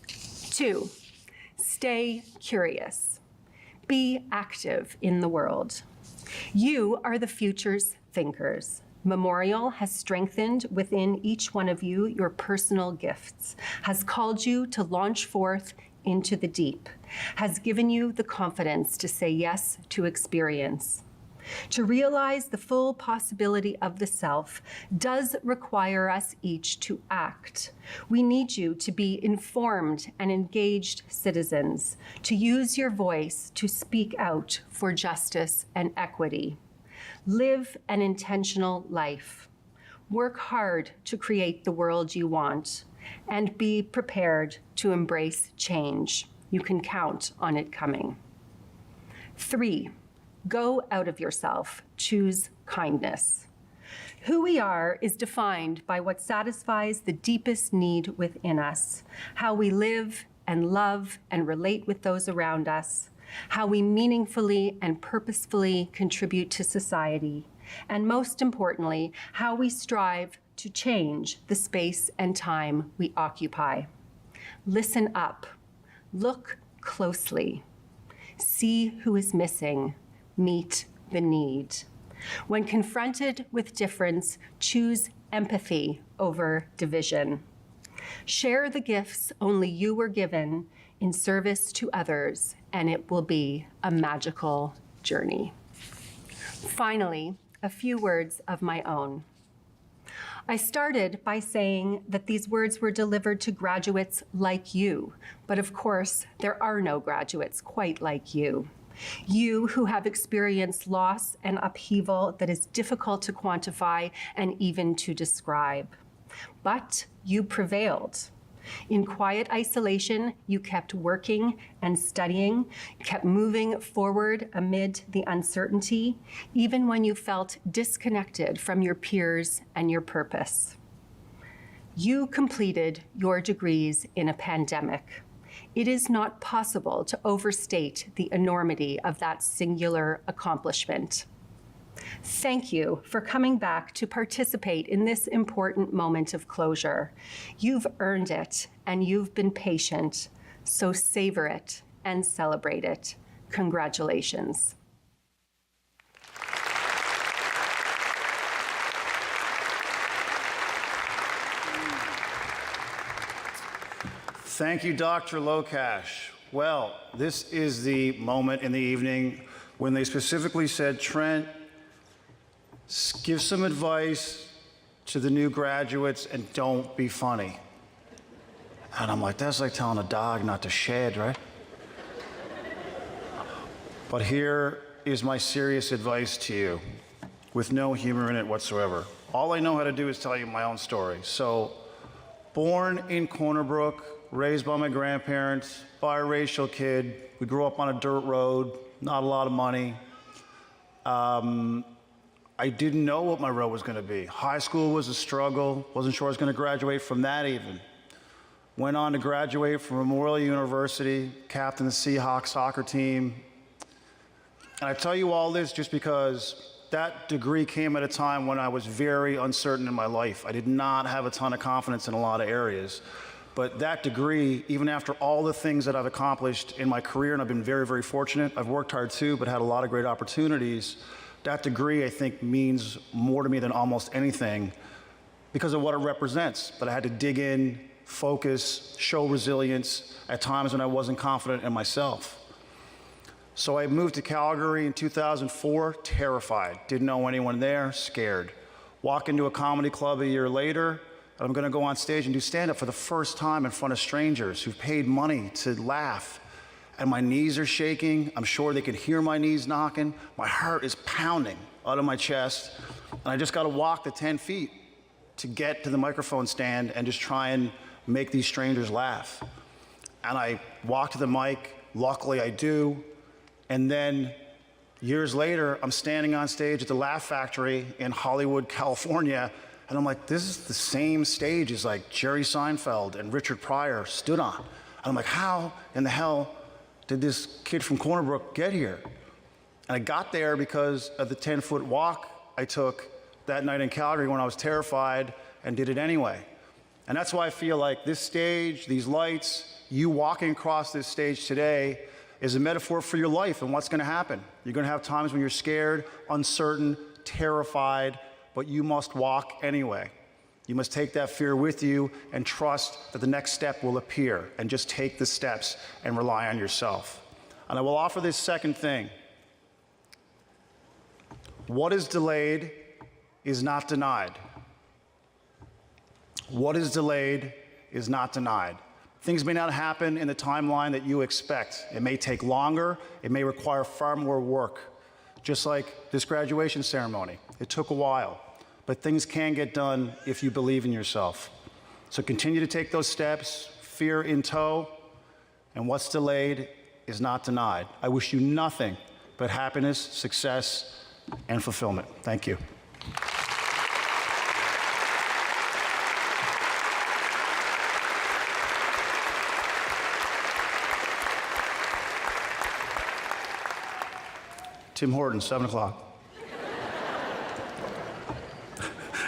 2, stay curious. Be active in the world. You are the future's thinkers. Memorial has strengthened within each one of you your personal gifts, has called you to launch forth into the deep, has given you the confidence to say yes to experience. To realize the full possibility of the self does require us each to act. We need you to be informed and engaged citizens, to use your voice to speak out for justice and equity. Live an intentional life. Work hard to create the world you want, and be prepared to embrace change. You can count on it coming. 3, go out of yourself. Choose kindness. Who we are is defined by what satisfies the deepest need within us, how we live and love and relate with those around us, how we meaningfully and purposefully contribute to society, and most importantly, how we strive to change the space and time we occupy. Listen up, look closely, see who is missing, meet the need. When confronted with difference, choose empathy over division. Share the gifts only you were given in service to others, and it will be a magical journey. Finally, a few words of my own. I started by saying that these words were delivered to graduates like you, but of course, there are no graduates quite like you. You who have experienced loss and upheaval that is difficult to quantify and even to describe. But you prevailed. In quiet isolation, you kept working and studying, kept moving forward amid the uncertainty, even when you felt disconnected from your peers and your purpose. You completed your degrees in a pandemic. It is not possible to overstate the enormity of that singular accomplishment. Thank you for coming back to participate in this important moment of closure. You've earned it, and you've been patient, so savor it and celebrate it. Congratulations. Thank you, Dr. Lokash. Well, this is the moment in the evening when they specifically said, Trent, give some advice to the new graduates and don't be funny. And I'm like, that's like telling a dog not to shed, right? But here is my serious advice to you, with no humor in it whatsoever. All I know how to do is tell you my own story. So, born in Corner Brook, raised by my grandparents, biracial kid. We grew up on a dirt road, not a lot of money. I didn't know what my road was going to be. High school was a struggle. Wasn't sure I was going to graduate from that even. Went on to graduate from Memorial University, captain the Seahawks soccer team. And I tell you all this just because that degree came at a time when I was very uncertain in my life. I did not have a ton of confidence in a lot of areas. But that degree, even after all the things that I've accomplished in my career, and I've been very, very fortunate, I've worked hard too, but had a lot of great opportunities, that degree, I think, means more to me than almost anything because of what it represents. But I had to dig in, focus, show resilience at times when I wasn't confident in myself. So I moved to Calgary in 2004, terrified. Didn't know anyone there, scared. Walk into a comedy club a year later, and I'm gonna go on stage and do stand-up for the first time in front of strangers who've paid money to laugh. And my knees are shaking. I'm sure they could hear my knees knocking. My heart is pounding out of my chest. And I just gotta walk the 10 feet to get to the microphone stand and just try and make these strangers laugh. And I walk to the mic, luckily I do. And then years later, I'm standing on stage at the Laugh Factory in Hollywood, California, and I'm like, this is the same stage as like Jerry Seinfeld and Richard Pryor stood on. And I'm like, how in the hell did this kid from Corner Brook get here? And I got there because of the 10-foot walk I took that night in Calgary when I was terrified and did it anyway. And that's why I feel like this stage, these lights, you walking across this stage today is a metaphor for your life and what's gonna happen. You're gonna have times when you're scared, uncertain, terrified, but you must walk anyway. You must take that fear with you and trust that the next step will appear, and just take the steps and rely on yourself. And I will offer this second thing. What is delayed is not denied. What is delayed is not denied. Things may not happen in the timeline that you expect. It may take longer. It may require far more work. Just like this graduation ceremony. It took a while, but things can get done if you believe in yourself. So continue to take those steps, fear in tow, and what's delayed is not denied. I wish you nothing but happiness, success, and fulfillment. Thank you. Tim Hortons, 7 o'clock.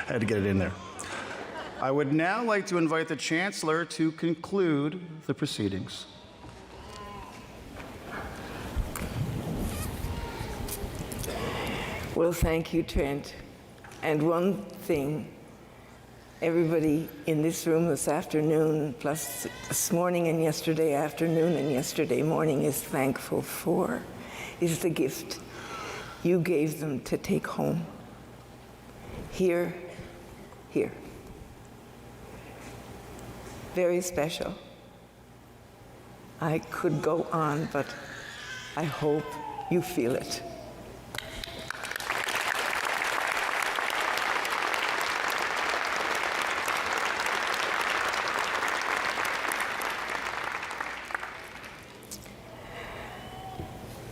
I had to get it in there. I would now like to invite the Chancellor to conclude the proceedings. Well, thank you, Trent. And one thing everybody in this room this afternoon, plus this morning and yesterday afternoon and yesterday morning, is thankful for, is the gift you gave them to take home. Here. Very special. I could go on, but I hope you feel it.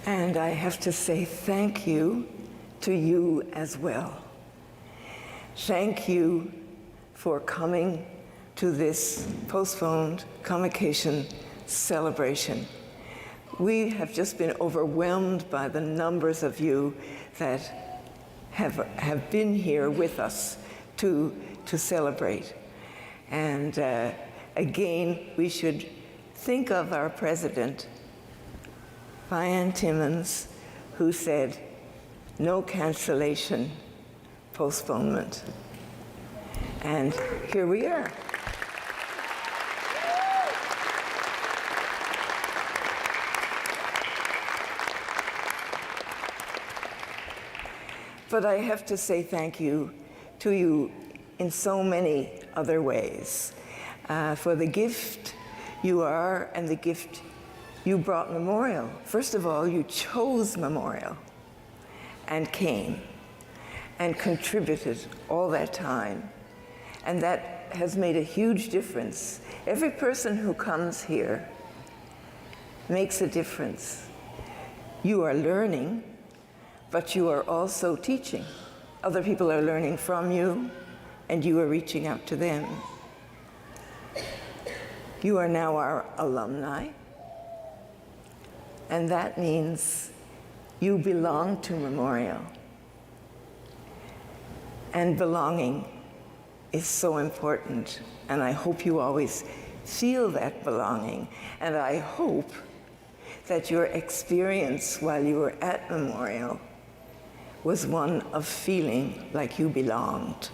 And I have to say thank you to you as well. Thank you for coming to this postponed convocation celebration. We have just been overwhelmed by the numbers of you that have been here with us to celebrate. And again, we should think of our president, Diane Timmons, who said, no cancellation, postponement. And here we are. But I have to say thank you to you in so many other ways for the gift you are and the gift you brought Memorial. First of all, you chose Memorial. and came and contributed all that time. And that has made a huge difference. Every person who comes here makes a difference. You are learning, but you are also teaching. Other people are learning from you, and you are reaching out to them. You are now our alumni, and that means you belong to Memorial. And belonging is so important, and I hope you always feel that belonging, and I hope that your experience while you were at Memorial was one of feeling like you belonged.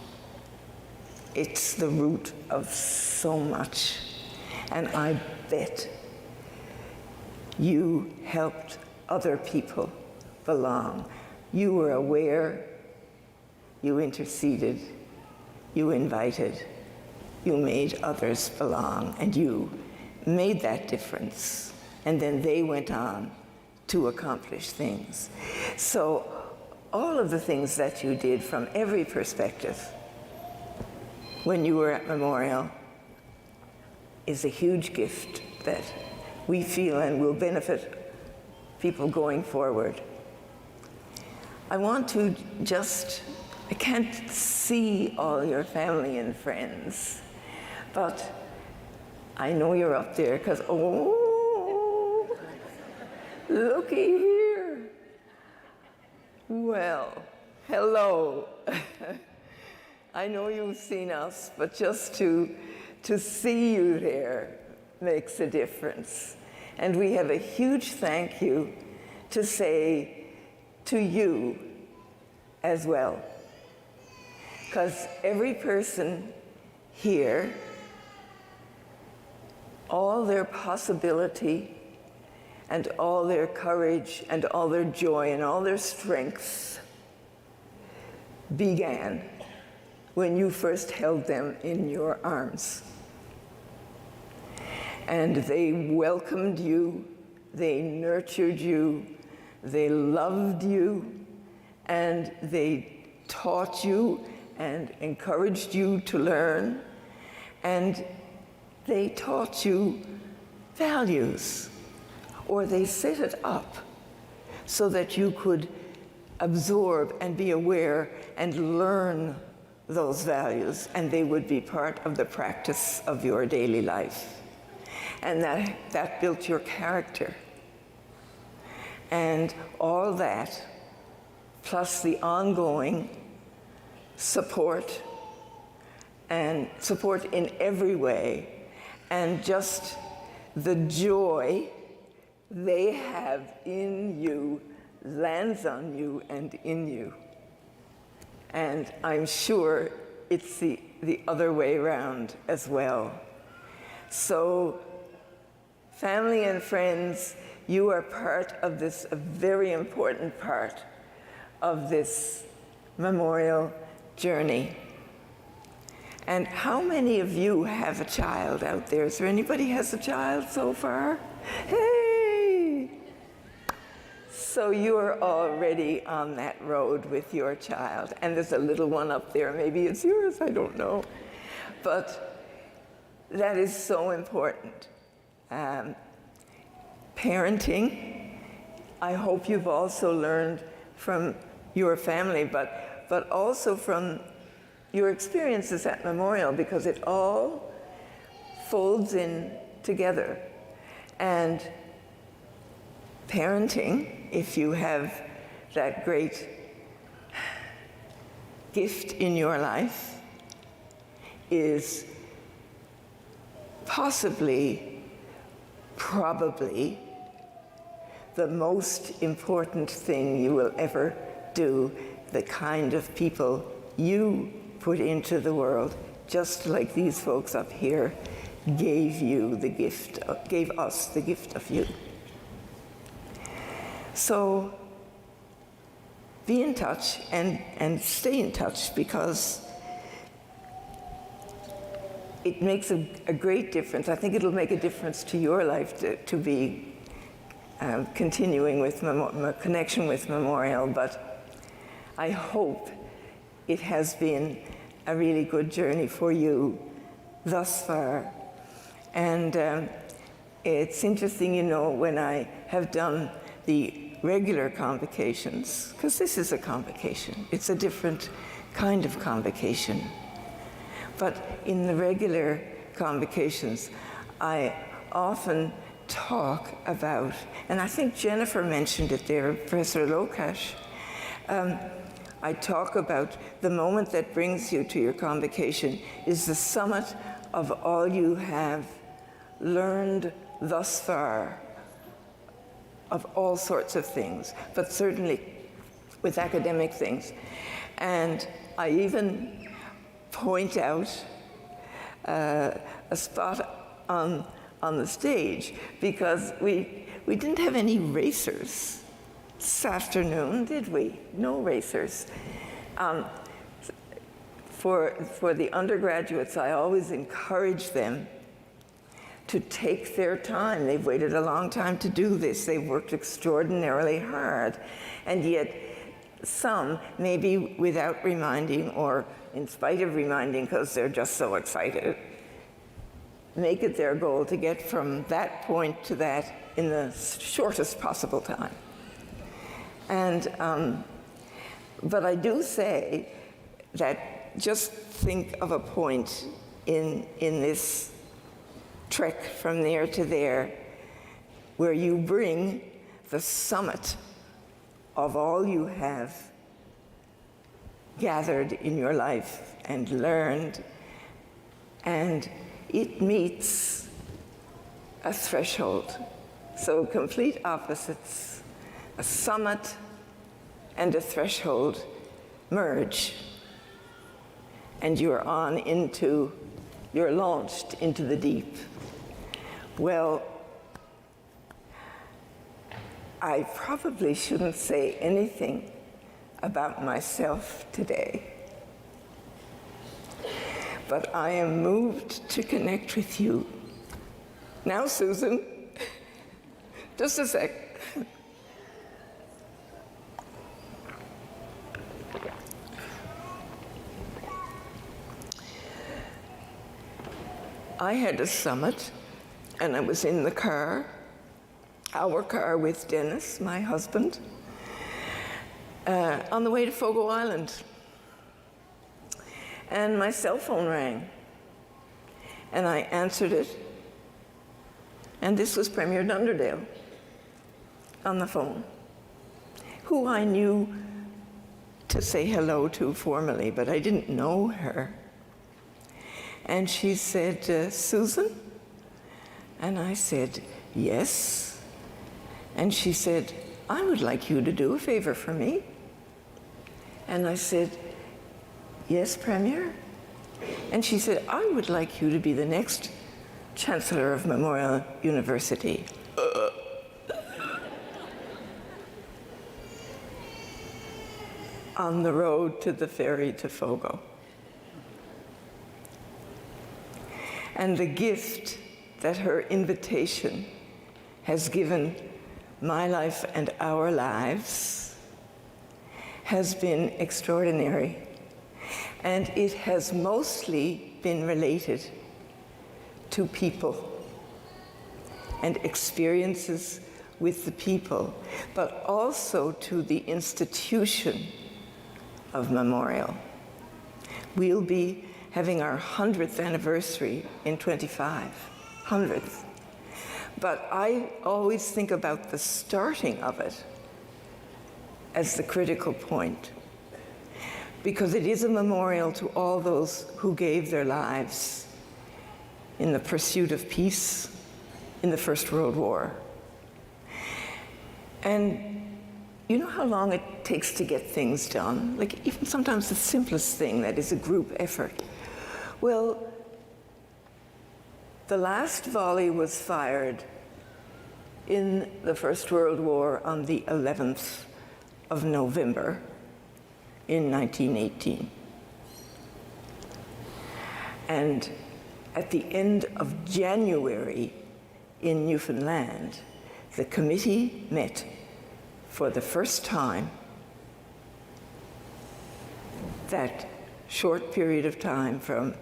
It's the root of so much, and I bet you helped other people belong. You were aware, you interceded, you invited, you made others belong, and you made that difference. And then they went on to accomplish things. So all of the things that you did from every perspective when you were at Memorial is a huge gift that we feel and will benefit people going forward. I want to just, I can't see all your family and friends, but I know you're up there because, oh, looky here. Well, hello. I know you've seen us, but just to see you there makes a difference. And we have a huge thank you to say to you as well. Because every person here, all their possibility and all their courage and all their joy and all their strength began when you first held them in your arms. And they welcomed you, they nurtured you, they loved you, and they taught you and encouraged you to learn, and they taught you values, or they set it up so that you could absorb and be aware and learn those values, and they would be part of the practice of your daily life. And that built your character. And all that, plus the ongoing support, and support in every way, and just the joy they have in you lands on you and in you. And I'm sure it's the other way around as well. So, family and friends, you are part of this, a very important part of this memorial journey. And how many of you have a child out there? Is there anybody has a child so far? Hey! So you're already on that road with your child. And there's a little one up there. Maybe it's yours, I don't know. But that is so important. Parenting, I hope you've also learned from your family, but also from your experiences at Memorial, because it all folds in together. And parenting, if you have that great gift in your life, is probably the most important thing you will ever do, the kind of people you put into the world, just like these folks up here gave us the gift of you. So be in touch and stay in touch, because it makes a great difference. I think it'll make a difference to your life to be continuing with connection with Memorial, but I hope it has been a really good journey for you thus far. And it's interesting, you know, when I have done the regular convocations, because this is a convocation, it's a different kind of convocation. But in the regular convocations, I often talk about, and I think Jennifer mentioned it there, Professor Lokash, I talk about the moment that brings you to your convocation is the summit of all you have learned thus far of all sorts of things, but certainly with academic things. And I even point out a spot on the stage because we didn't have any racers this afternoon, did we? No racers. For the undergraduates, I always encourage them to take their time. They've waited a long time to do this. They've worked extraordinarily hard. And yet some, maybe without reminding or in spite of reminding because they're just so excited, make it their goal to get from that point to that in the shortest possible time. And, but I do say that just think of a point in this trek from there to there where you bring the summit of all you have gathered in your life and learned, and it meets a threshold. So complete opposites, a summit and a threshold merge, and you're launched into the deep. Well, I probably shouldn't say anything about myself today, but I am moved to connect with you. Now, Susan, just a sec. I had a summit, and I was in the car, our car with Dennis, my husband, on the way to Fogo Island. And my cell phone rang, and I answered it, and this was Premier Dunderdale on the phone, who I knew to say hello to formally, but I didn't know her. And she said, Susan? And I said, yes. And she said, I would like you to do a favor for me. And I said, yes, Premier? And she said, I would like you to be the next Chancellor of Memorial University. On the road to the ferry to Fogo. And the gift that her invitation has given my life and our lives has been extraordinary. And it has mostly been related to people and experiences with the people, but also to the institution of Memorial. We'll be having our 100th anniversary in 25, 100th. But I always think about the starting of it as the critical point, because it is a memorial to all those who gave their lives in the pursuit of peace in the First World War. And you know how long it takes to get things done? Like even sometimes the simplest thing that is a group effort. Well, the last volley was fired in the First World War on the 11th of November in 1918. And at the end of January in Newfoundland, the committee met for the first time that short period of time from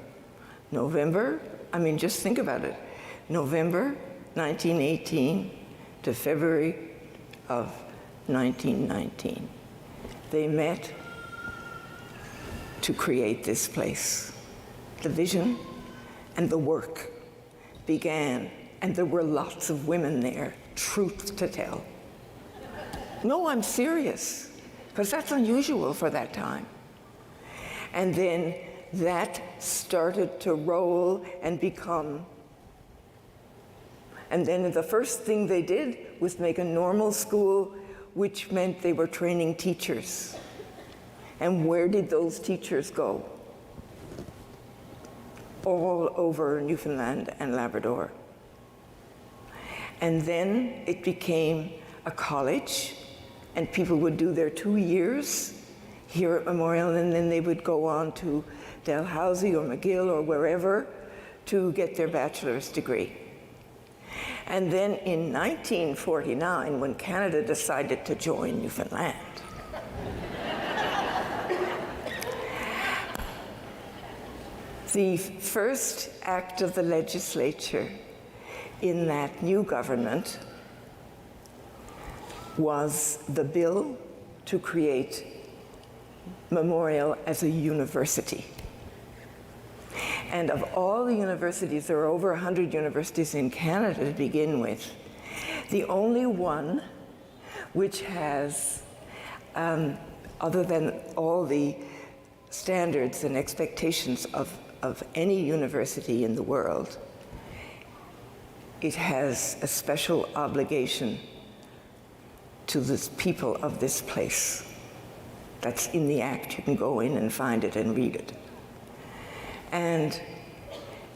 November, I mean, just think about it, November 1918 to February of 1919. They met to create this place. The vision and the work began, and there were lots of women there, truth to tell. No, I'm serious, because that's unusual for that time. And then that started to roll and become. And then the first thing they did was make a normal school, which meant they were training teachers. And where did those teachers go? All over Newfoundland and Labrador. And then it became a college, and people would do their 2 years here at Memorial, and then they would go on to Dalhousie or McGill or wherever to get their bachelor's degree. And then in 1949, when Canada decided to join Newfoundland, the first act of the legislature in that new government was the bill to create Memorial as a university. And of all the universities, there are over 100 universities in Canada to begin with, the only one which has, other than all the standards and expectations of any university in the world, it has a special obligation to the people of this place. That's in the Act. You can go in and find it and read it. And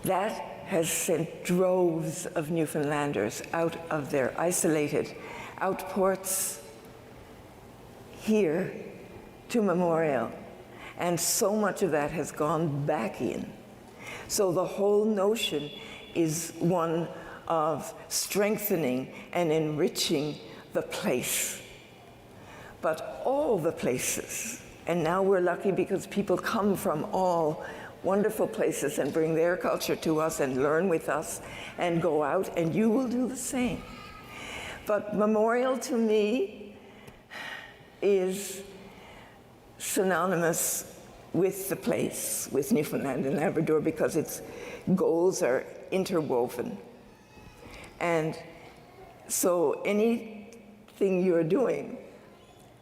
that has sent droves of Newfoundlanders out of their isolated outports here to Memorial. And so much of that has gone back in. So the whole notion is one of strengthening and enriching the place. But all the places, and now we're lucky because people come from all wonderful places and bring their culture to us and learn with us and go out, and you will do the same. But Memorial to me is synonymous with the place, with Newfoundland and Labrador, because its goals are interwoven. And so anything you're doing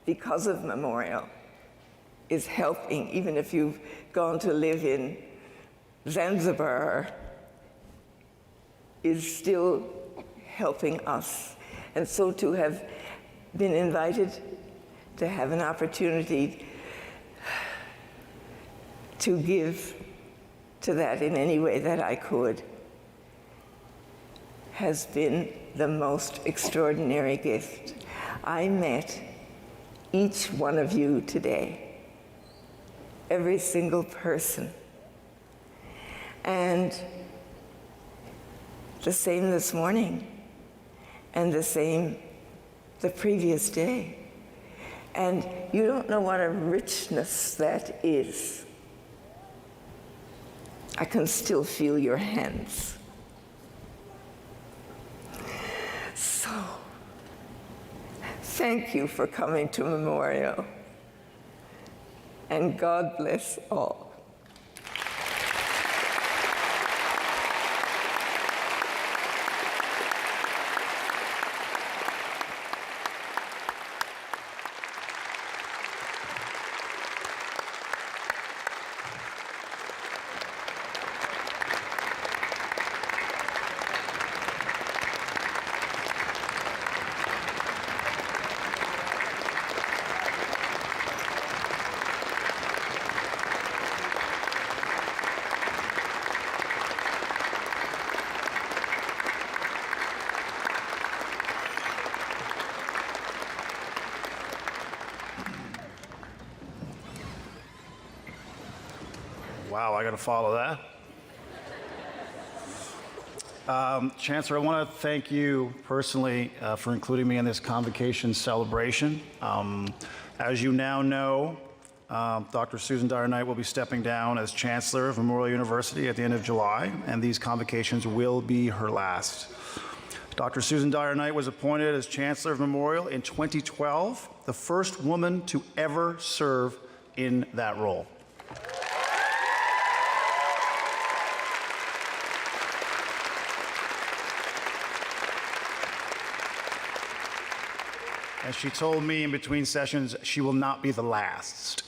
because of Memorial is helping, even if you've gone to live in Zanzibar, is still helping us. And so to have been invited to have an opportunity to give to that in any way that I could has been the most extraordinary gift. I met each one of you today, every single person. And the same this morning, and the same the previous day. And you don't know what a richness that is. I can still feel your hands. So, thank you for coming to Memorial, and God bless all. Wow, I got to follow that. Chancellor, I want to thank you personally for including me in this convocation celebration. As you now know, Dr. Susan Dyer-Knight will be stepping down as Chancellor of Memorial University at the end of July, and these convocations will be her last. Dr. Susan Dyer-Knight was appointed as Chancellor of Memorial in 2012, the first woman to ever serve in that role. As she told me in between sessions, she will not be the last.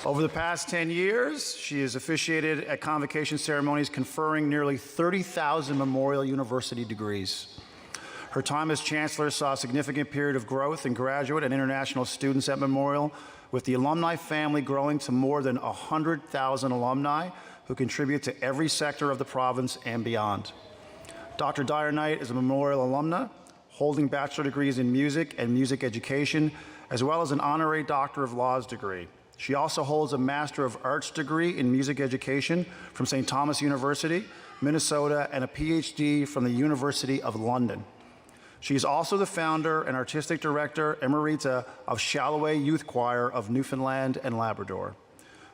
Over the past 10 years, she has officiated at convocation ceremonies conferring nearly 30,000 Memorial University degrees. Her time as Chancellor saw a significant period of growth in graduate and international students at Memorial, with the alumni family growing to more than 100,000 alumni who contribute to every sector of the province and beyond. Dr. Dyer-Knight is a Memorial alumna, holding bachelor degrees in music and music education, as well as an honorary Doctor of Laws degree. She also holds a Master of Arts degree in music education from St. Thomas University, Minnesota, and a PhD from the University of London. She is also the founder and artistic director emerita of Shalloway Youth Choir of Newfoundland and Labrador.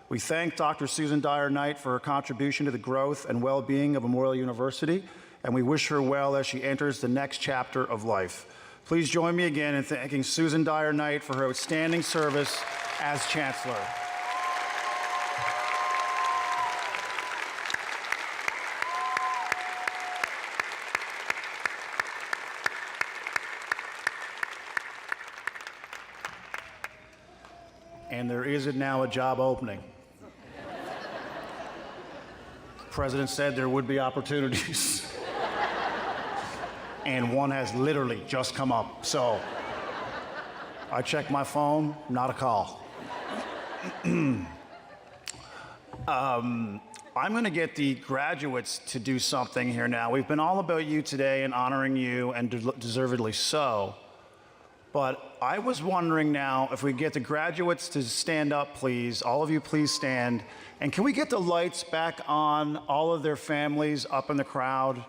We thank Dr. Susan Dyer-Knight for her contribution to the growth and well-being of Memorial University, and we wish her well as she enters the next chapter of life. Please join me again in thanking Susan Dyer-Knight for her outstanding service as Chancellor. And there is now a job opening. The President said there would be opportunities. And one has literally just come up. So I checked my phone, not a call. I'm going to get the graduates to do something here now. We've been all about you today and honoring you, and deservedly so. But I was wondering now if we get the graduates to stand up, please. All of you, please stand. And can we get the lights back on, all of their families up in the crowd?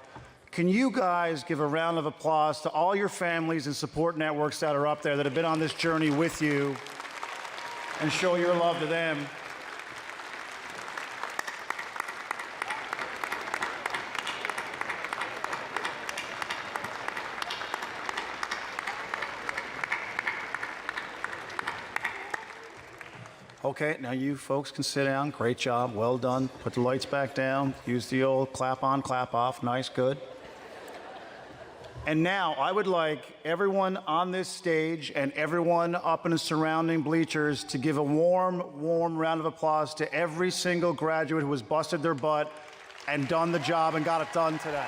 Can you guys give a round of applause to all your families and support networks that are up there that have been on this journey with you, and show your love to them? Okay, now you folks can sit down. Great job, well done. Put the lights back down. Use the old clap on, clap off. Nice, good. And now I would like everyone on this stage and everyone up in the surrounding bleachers to give a warm, warm round of applause to every single graduate who has busted their butt and done the job and got it done today.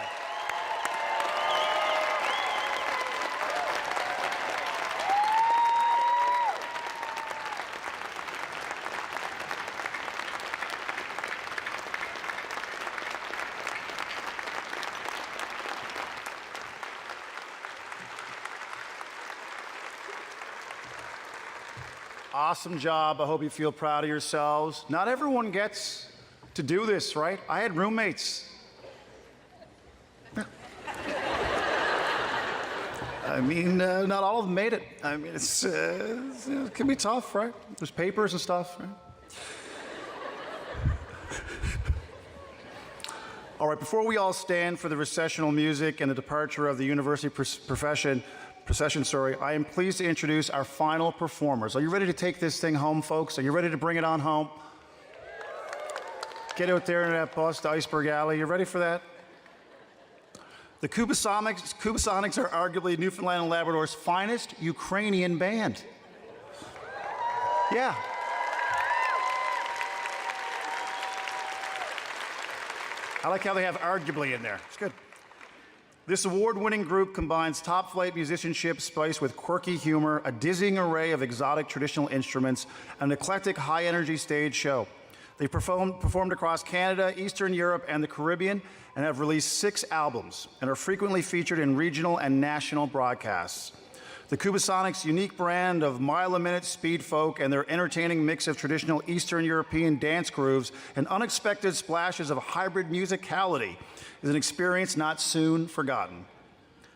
Awesome job. I hope you feel proud of yourselves. Not everyone gets to do this, right? I had roommates. I mean, not all of them made it. I mean, it can be tough, right? There's papers and stuff, right? All right, before we all stand for the recessional music and the departure of the university procession, I am pleased to introduce our final performers. Are you ready to take this thing home, folks? Are you ready to bring it on home? Get out there in that bus to Iceberg Alley. You ready for that? The Kubasonics are arguably Newfoundland and Labrador's finest Ukrainian band. Yeah. I like how they have arguably in there. It's good. This award-winning group combines top-flight musicianship spiced with quirky humor, a dizzying array of exotic traditional instruments, and an eclectic high-energy stage show. They performed across Canada, Eastern Europe, and the Caribbean, and have released 6 albums, and are frequently featured in regional and national broadcasts. The Kubasonics' unique brand of mile-a-minute speed folk and their entertaining mix of traditional Eastern European dance grooves and unexpected splashes of hybrid musicality is an experience not soon forgotten.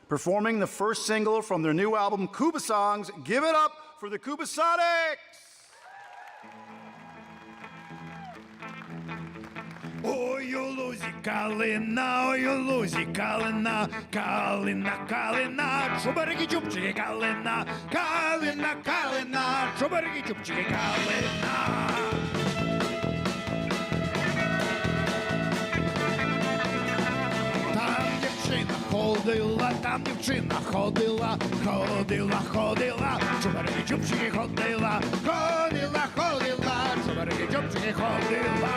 performing the first single from their new album, Cuba Songs. Give it up for the Cubasonics! Ой, у лузі калина, ой, у лузі калина, калина, калина, чубарики чубчики калина, калина, калина, чубарики чубчики калина. Там дівчина ходила, ходила, ходила, чубарики чубчики ходила, ходила, ходила, чубарики чубчики ходила.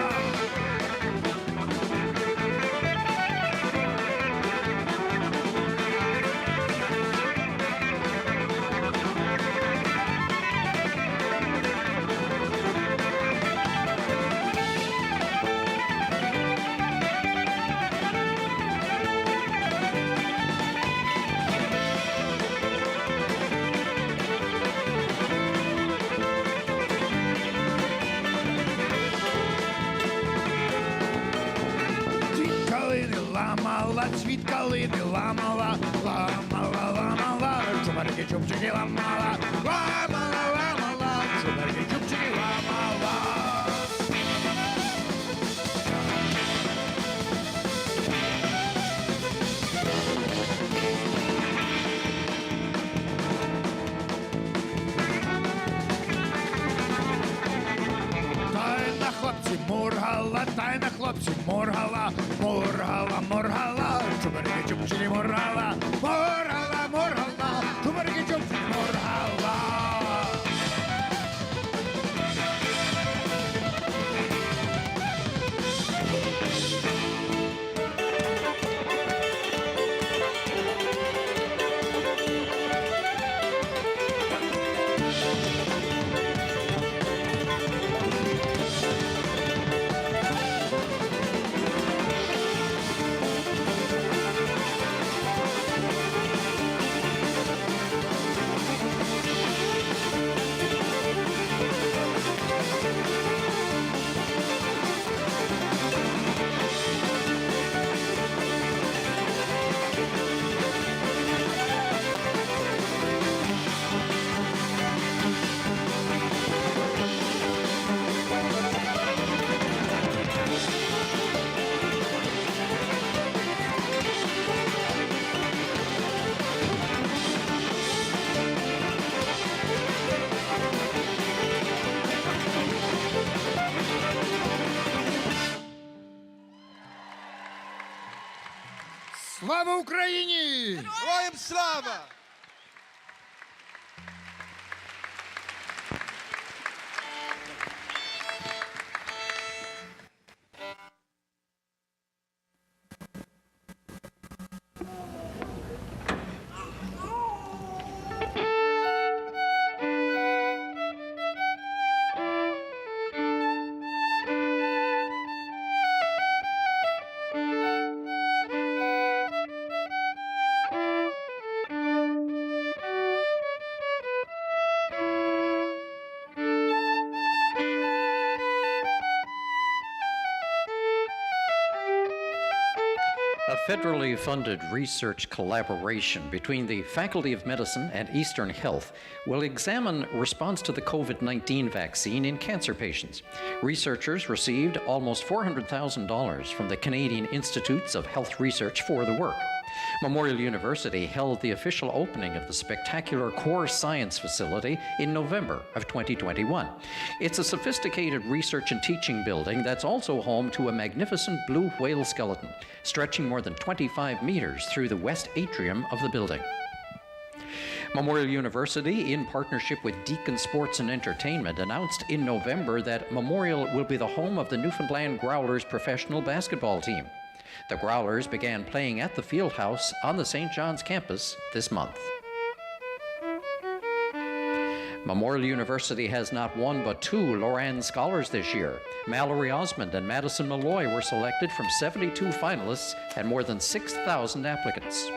Цвіт калини ламала, ламала, ламала, чубарики чубчики ламала, ламала, ламала, чубарики чубчики ламала. Тайна хлопці моргала, тайна хлопці моргала, моргала, моргала, чубарики чубчики моргала, моргала, моргала, чубарики чубчики моргала. Слава Україні! Героям слава! A federally funded research collaboration between the Faculty of Medicine and Eastern Health will examine response to the COVID-19 vaccine in cancer patients. Researchers received almost $400,000 from the Canadian Institutes of Health Research for the work. Memorial University held the official opening of the spectacular Core Science facility in November of 2021. It's a sophisticated research and teaching building that's also home to a magnificent blue whale skeleton, stretching more than 25 meters through the west atrium of the building. Memorial University, in partnership with Deakin Sports and Entertainment, announced in November that Memorial will be the home of the Newfoundland Growlers professional basketball team. The Growlers began playing at the Fieldhouse on the St. John's campus this month. Memorial University has not one but two Loran Scholars this year. Mallory Osmond and Madison Malloy were selected from 72 finalists and more than 6,000 applicants.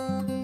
Morhala.